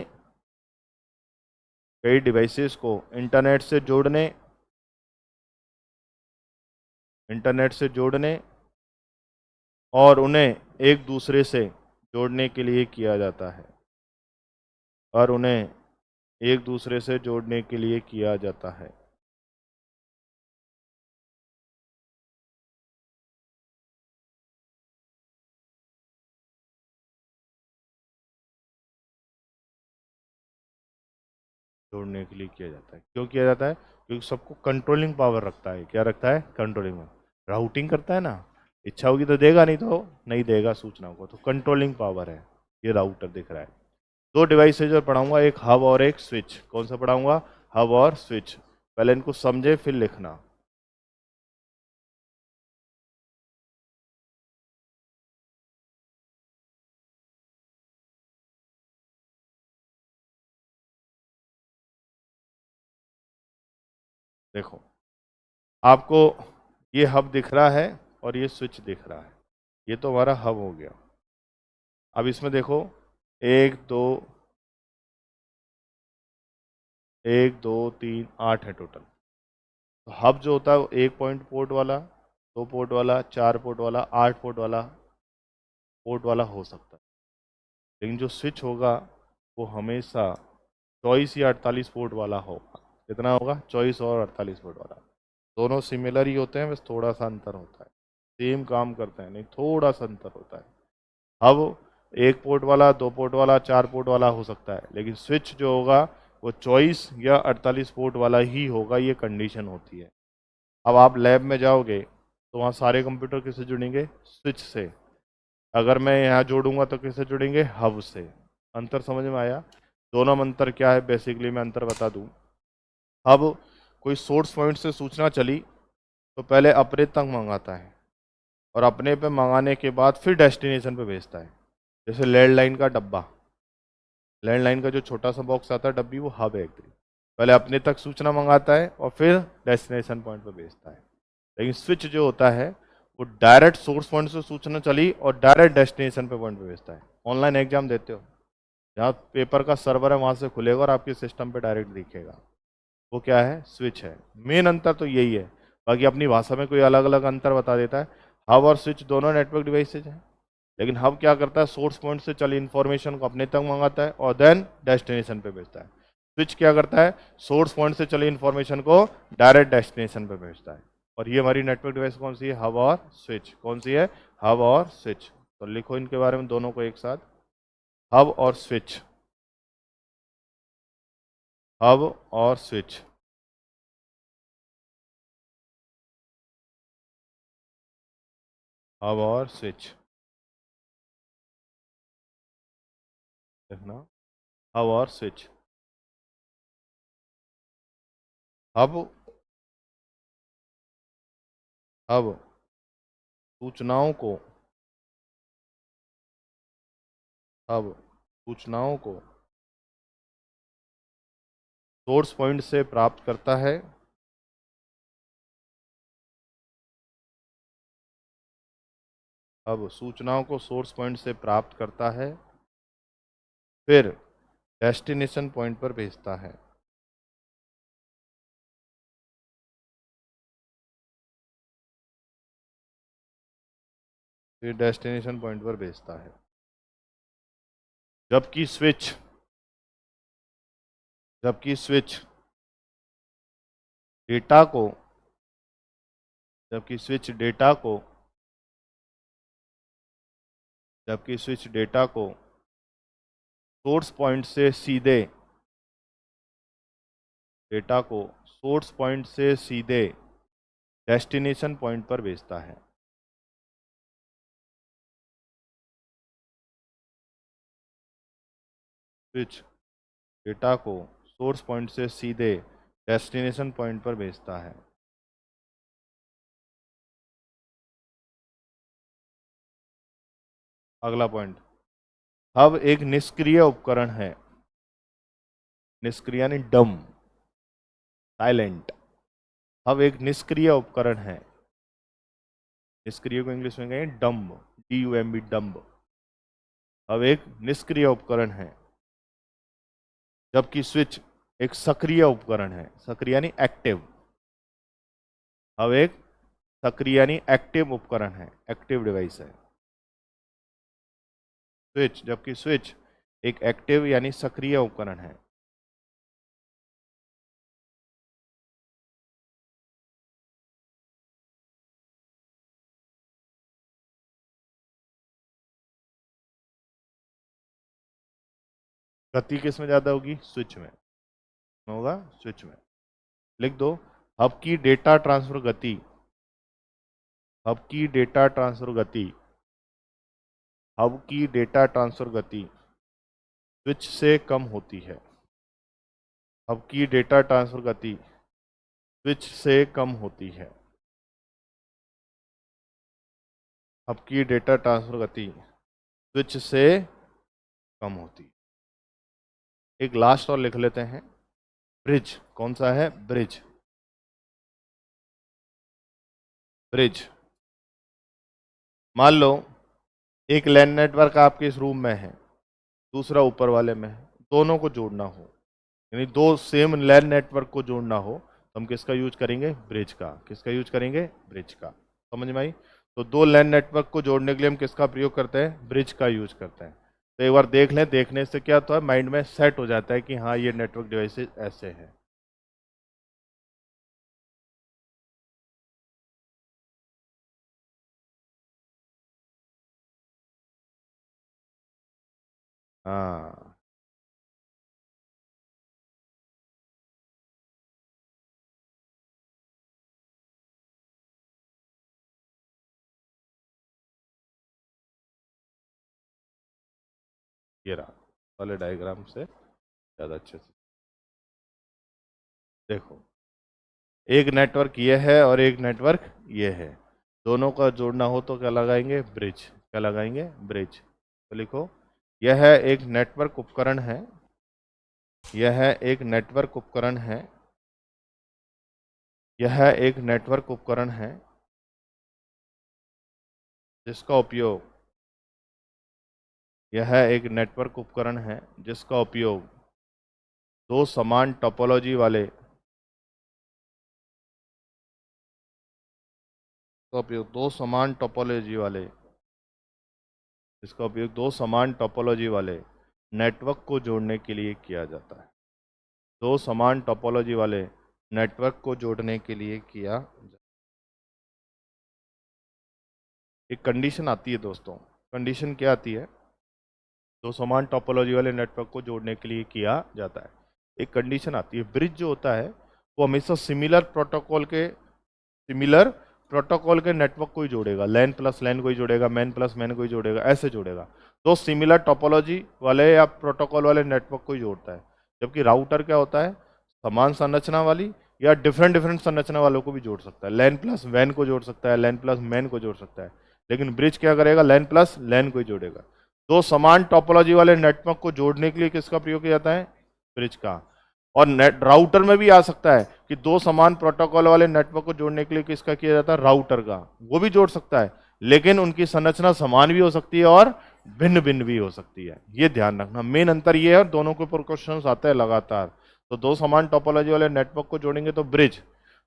कई डिवाइसेस को इंटरनेट से जोड़ने और उन्हें एक दूसरे से जोड़ने के लिए किया जाता है और उन्हें एक दूसरे से जोड़ने के लिए किया जाता है। जोड़ने के लिए किया जाता है। क्यों किया जाता है? क्योंकि सबको कंट्रोलिंग पावर रखता है। क्या रखता है? कंट्रोलिंग में राउटिंग करता है ना, इच्छा होगी तो देगा, नहीं तो नहीं देगा सूचना को, तो कंट्रोलिंग पावर है। ये राउटर दिख रहा है। दो डिवाइस है जो पढ़ाऊंगा, एक हब और एक स्विच। कौन सा पढ़ाऊंगा? हब और स्विच। पहले इनको समझे फिर लिखना। देखो, आपको ये हब दिख रहा है और ये स्विच दिख रहा है। ये तो हमारा हब हो गया। अब इसमें देखो, एक दो एक दो तीन 8 है टोटल। तो हब जो होता है वो 1 पोर्ट वाला, 2 पोर्ट वाला, 4 पोर्ट वाला, 8 पोर्ट वाला हो सकता है। लेकिन जो स्विच होगा वो हमेशा 24 या 48 पोर्ट वाला होगा। कितना होगा? 24 और 48 पोर्ट वाला। दोनों सिमिलर ही होते हैं, बस थोड़ा सा अंतर होता है। सेम काम करते हैं, नहीं थोड़ा सा अंतर होता है। अब 1 पोर्ट वाला, 2 पोर्ट वाला, 4 पोर्ट वाला हो सकता है, लेकिन स्विच जो होगा वो 24 या 48 पोर्ट वाला ही होगा। ये कंडीशन होती है। अब आप लैब में जाओगे तो वहाँ सारे कंप्यूटर किससे जुड़ेंगे? स्विच से। अगर मैं यहाँ जोड़ूंगा तो किससे जुड़ेंगे? हब से। अंतर समझ में आया? दोनों में अंतर क्या है? बेसिकली मैं अंतर बता दूं। अब कोई सोर्स पॉइंट से सूचना चली तो पहले अपने तक मंगाता है और अपने पे मंगाने के बाद फिर डेस्टिनेशन पे भेजता है। जैसे लैंडलाइन का डब्बा, लैंडलाइन का जो छोटा सा बॉक्स आता है डब्बी, वो हब है एक्चुअली। पहले अपने तक सूचना मंगाता है और फिर डेस्टिनेशन पॉइंट पे भेजता है। लेकिन स्विच जो होता है वो डायरेक्ट सोर्स पॉइंट से सूचना चली और डायरेक्ट डेस्टिनेशन पे पॉइंट पे भेजता है। ऑनलाइन एग्जाम देते हो, जहाँ पेपर का सर्वर है वहां से खुलेगा और आपके सिस्टम पे डायरेक्ट दिखेगा। वो क्या है? स्विच है। मेन अंतर तो यही है। बाकी अपनी भाषा में कोई अलग अलग अंतर बता देता है। हब और स्विच दोनों नेटवर्क डिवाइसेज हैं, लेकिन हब क्या करता है? सोर्स पॉइंट से चली इन्फॉर्मेशन को अपने तक मंगाता है और देन डेस्टिनेशन पे भेजता है। स्विच क्या करता है? सोर्स पॉइंट से चली इन्फॉर्मेशन को डायरेक्ट डेस्टिनेशन पे भेजता है। और ये हमारी नेटवर्क डिवाइस कौन सी है? हब और स्विच। कौन सी है? हब और स्विच। तो लिखो इनके बारे में दोनों को एक साथ, हब और स्विच। हब और स्विच। हब और स्विच देखना। हब और स्विच। हब हब सूचनाओं को हब सूचनाओं को सोर्स पॉइंट से प्राप्त करता है। अब सूचनाओं को सोर्स पॉइंट से प्राप्त करता है, फिर डेस्टिनेशन पॉइंट पर भेजता है। फिर डेस्टिनेशन पॉइंट पर भेजता है। जबकि स्विच जबकि स्विच डेटा को जबकि स्विच डेटा को जबकि स्विच डेटा को सोर्स पॉइंट से सीधे डेटा को सोर्स पॉइंट से सीधे डेस्टिनेशन पॉइंट पर भेजता है। स्विच डेटा को सोर्स पॉइंट से सीधे डेस्टिनेशन पॉइंट पर भेजता है। अगला पॉइंट, हब एक निष्क्रिय उपकरण है। निष्क्रिय यानी डम। साइलेंट। अब एक निष्क्रिय उपकरण है, निष्क्रिय को इंग्लिश में कहेंगे डम्ब, DUMB, डम्ब। अब एक निष्क्रिय उपकरण है, जबकि स्विच एक सक्रिय उपकरण है, सक्रिय यानी एक्टिव। अब एक सक्रिय यानी एक्टिव उपकरण है, एक्टिव डिवाइस है स्विच, जबकि स्विच एक एक्टिव यानी सक्रिय उपकरण है। गति किस में ज्यादा होगी? स्विच में होगा, स्विच में। लिख दो, हब की डेटा ट्रांसफर गति, हब की डेटा ट्रांसफर गति, हब की डेटा ट्रांसफर गति स्विच से कम होती है। हब की डेटा ट्रांसफर गति स्विच से कम होती है। हब की डेटा ट्रांसफर गति स्विच से कम होती है। एक लास्ट और लिख लेते हैं, ब्रिज। कौन सा है? ब्रिज। ब्रिज, मान लो एक लैन नेटवर्क आपके इस रूम में है, दूसरा ऊपर वाले में है, दोनों को जोड़ना हो, यानी दो सेम लैन नेटवर्क को जोड़ना हो, तो हम किसका यूज करेंगे? ब्रिज का। किसका यूज करेंगे? ब्रिज का। समझ में आई? तो दो लैन नेटवर्क को जोड़ने के लिए हम किसका प्रयोग करते हैं? ब्रिज का यूज करते हैं। तो एक बार देख लें, देखने से क्या होता है, माइंड में सेट हो जाता है कि हाँ ये नेटवर्क डिवाइसेस ऐसे है। हाँ, ये रहा वाले डायग्राम से ज़्यादा अच्छे से देखो। एक नेटवर्क ये है और एक नेटवर्क ये है, दोनों का जोड़ना हो तो क्या लगाएंगे? ब्रिज। क्या लगाएंगे? ब्रिज। तो लिखो, यह एक नेटवर्क उपकरण है, यह एक नेटवर्क उपकरण है, यह एक नेटवर्क उपकरण है जिसका उपयोग, यह एक नेटवर्क उपकरण है जिसका उपयोग दो समान टोपोलॉजी वाले, का उपयोग दो समान टोपोलॉजी वाले, इसका उपयोग दो समान टोपोलॉजी वाले नेटवर्क को जोड़ने के लिए किया जाता है। दो समान टोपोलॉजी वाले नेटवर्क को जोड़ने के लिए किया जाता है। एक कंडीशन आती है दोस्तों, कंडीशन क्या आती है? दो समान टोपोलॉजी वाले नेटवर्क को जोड़ने के लिए किया जाता है। एक कंडीशन आती है, ब्रिज जो होता है वो हमेशा सिमिलर प्रोटोकॉल के नेटवर्क को ही जोड़ेगा, लैन प्लस लैन को ही जोड़ेगा, मैन प्लस मैन को ही जोड़ेगा, ऐसे जोड़ेगा। तो सिमिलर टोपोलॉजी वाले या प्रोटोकॉल वाले नेटवर्क को ही जोड़ता है। जबकि राउटर क्या होता है? समान संरचना वाली या डिफरेंट डिफरेंट संरचना वालों को भी जोड़ सकता है, लैन प्लस वैन को जोड़ सकता है, लैन प्लस मैन को जोड़ सकता है। लेकिन ब्रिज क्या करेगा? लैन प्लस लैन को ही जोड़ेगा। दो समान टोपोलॉजी वाले नेटवर्क को जोड़ने के लिए किसका प्रयोग किया जाता है? ब्रिज का। और नेट राउटर में भी आ सकता है कि दो समान प्रोटोकॉल वाले नेटवर्क को जोड़ने के लिए किसका किया जाता है? राउटर का। वो भी जोड़ सकता है, लेकिन उनकी संरचना समान भी हो सकती है और भिन्न भिन्न भी हो सकती है। ये ध्यान रखना, मेन अंतर ये है। दोनों के ऊपर क्वेश्चन आते हैं लगातार। तो दो समान टोपोलॉजी वाले नेटवर्क को जोड़ेंगे तो ब्रिज,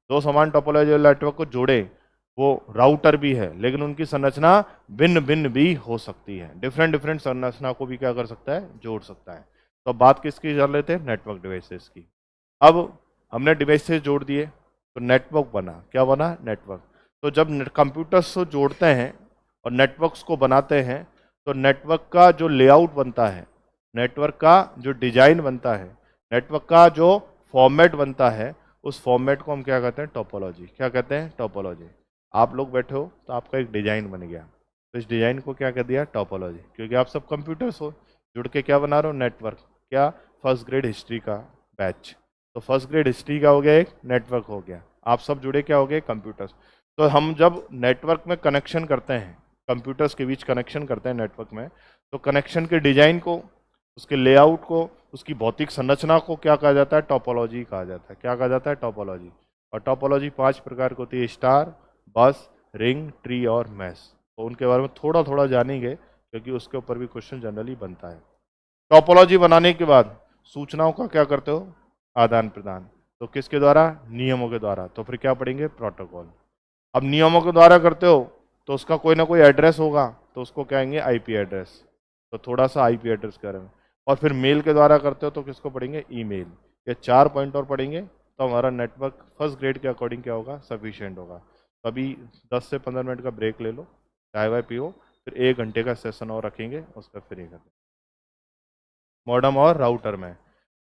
दो समान टोपोलॉजी वाले नेटवर्क को जोड़े वो राउटर भी है, लेकिन उनकी संरचना भिन्न भिन्न भी हो सकती है। डिफरेंट डिफरेंट संरचना को भी क्या कर सकता है? जोड़ सकता है। तो बात किसकी कर लेते हैं? नेटवर्क डिवाइसेस की। अब हमने डिवाइसेस जोड़ दिए तो नेटवर्क बना। क्या बना? नेटवर्क। तो जब कंप्यूटर्स को जोड़ते हैं और नेटवर्क्स को बनाते हैं, तो नेटवर्क का जो लेआउट बनता है, नेटवर्क का जो डिजाइन बनता है, नेटवर्क का जो फॉर्मेट बनता है, उस फॉर्मेट को हम क्या कहते हैं? टोपोलॉजी। क्या कहते हैं? टोपोलॉजी। आप लोग बैठे हो तो आपका एक डिजाइन बन गया, तो इस डिजाइन को क्या कह दिया? टोपोलॉजी। क्योंकि आप सब कंप्यूटर्स हो, जुड़ के क्या बना रहे हो? नेटवर्क। क्या? फर्स्ट ग्रेड हिस्ट्री का बैच। तो फर्स्ट ग्रेड हिस्ट्री का हो गया, एक नेटवर्क हो गया। आप सब जुड़े क्या हो गए? कंप्यूटर्स। तो हम जब नेटवर्क में कनेक्शन करते हैं, कंप्यूटर्स के बीच कनेक्शन करते हैं नेटवर्क में, तो कनेक्शन के डिजाइन को उसके लेआउट को, उसकी भौतिक संरचना को क्या कहा जाता है? टोपोलॉजी कहा जाता है। क्या कहा जाता है? टोपोलॉजी। और टोपोलॉजी 5 प्रकार की होती है: स्टार, बस, रिंग, ट्री और मैश। तो उनके बारे में थोड़ा थोड़ा जानेंगे क्योंकि उसके ऊपर भी क्वेश्चन जनरली बनता है। टोपोलॉजी बनाने के बाद सूचनाओं का क्या करते हो? आदान प्रदान। तो किसके द्वारा? नियमों के द्वारा। तो फिर क्या पढ़ेंगे? प्रोटोकॉल। अब नियमों के द्वारा करते हो तो उसका कोई ना कोई एड्रेस होगा, तो उसको कहेंगे आईपी एड्रेस। तो थोड़ा सा आईपी एड्रेस करें। और फिर मेल के द्वारा करते हो तो किसको पढ़ेंगे? ईमेल। ये 4 पॉइंट और पढ़ेंगे तो हमारा नेटवर्क फर्स्ट ग्रेड के अकॉर्डिंग क्या होगा? सफिशिएंट होगा। तो अभी 10 से 15 मिनट का ब्रेक ले लो, चाय वाय पियो, फिर 1 घंटे का सेशन और रखेंगे, उसका फिर ये करेंगे। मॉडम और राउटर में,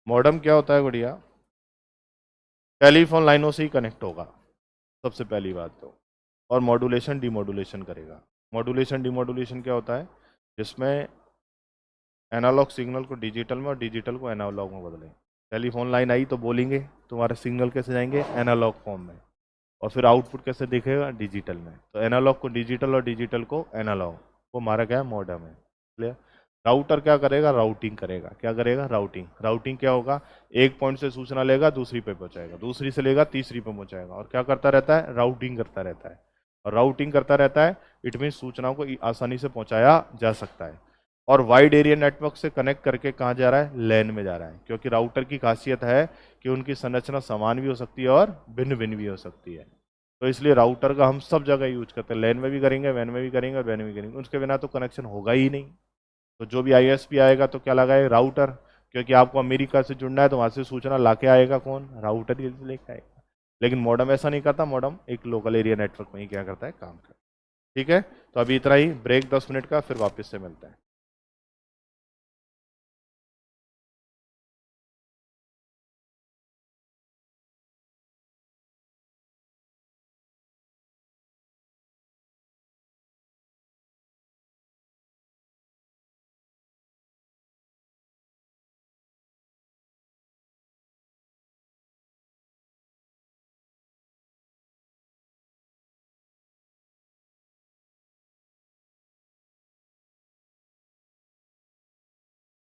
मॉडम क्या होता है बढ़िया? टेलीफोन लाइनों से ही कनेक्ट होगा सबसे पहली बात तो, और मॉड्यूलेशन डीमॉड्यूलेशन करेगा। मॉड्यूलेशन डीमॉड्यूलेशन क्या होता है? जिसमें एनालॉग सिग्नल को डिजिटल में और डिजिटल को एनालॉग में बदलें। टेलीफोन लाइन आई तो बोलेंगे, तुम्हारे सिग्नल कैसे जाएंगे? एनालॉग फॉर्म में। और फिर आउटपुट कैसे दिखेगा? डिजिटल में। तो एनालॉग को डिजिटल और डिजिटल को एनालॉग, वो हमारा क्या है? मॉडम है। क्लियर? राउटर क्या करेगा? राउटिंग करेगा। क्या करेगा? राउटिंग। राउटिंग क्या होगा? एक पॉइंट से सूचना लेगा, दूसरी पे पहुंचाएगा, दूसरी से लेगा, तीसरी पे पहुंचाएगा, और क्या करता रहता है? राउटिंग करता रहता है। और राउटिंग करता रहता है, इट मीन सूचनाओं को आसानी से पहुंचाया जा सकता है। और वाइड एरिया नेटवर्क से कनेक्ट करके कहाँ जा रहा है? लैन में जा रहा है। क्योंकि राउटर की खासियत है कि उनकी संरचना समान भी हो सकती है और भिन्न भिन्न भी हो सकती है। तो इसलिए राउटर का हम सब जगह यूज करते हैं। लैन में भी करेंगे, वैन में भी करेंगे, और वैन में भी करेंगे। उसके बिना तो कनेक्शन होगा ही नहीं। तो जो भी आईएसपी आएगा तो क्या लगाए? राउटर। क्योंकि आपको अमेरिका से जुड़ना है तो वहां से सूचना लाके आएगा कौन? राउटर ही लेके आएगा। लेकिन मॉडम ऐसा नहीं करता। मॉडम एक लोकल एरिया नेटवर्क में ही क्या करता है? काम करता है। ठीक है, तो अभी इतना ही, ब्रेक 10 मिनट का, फिर वापस से मिलता है।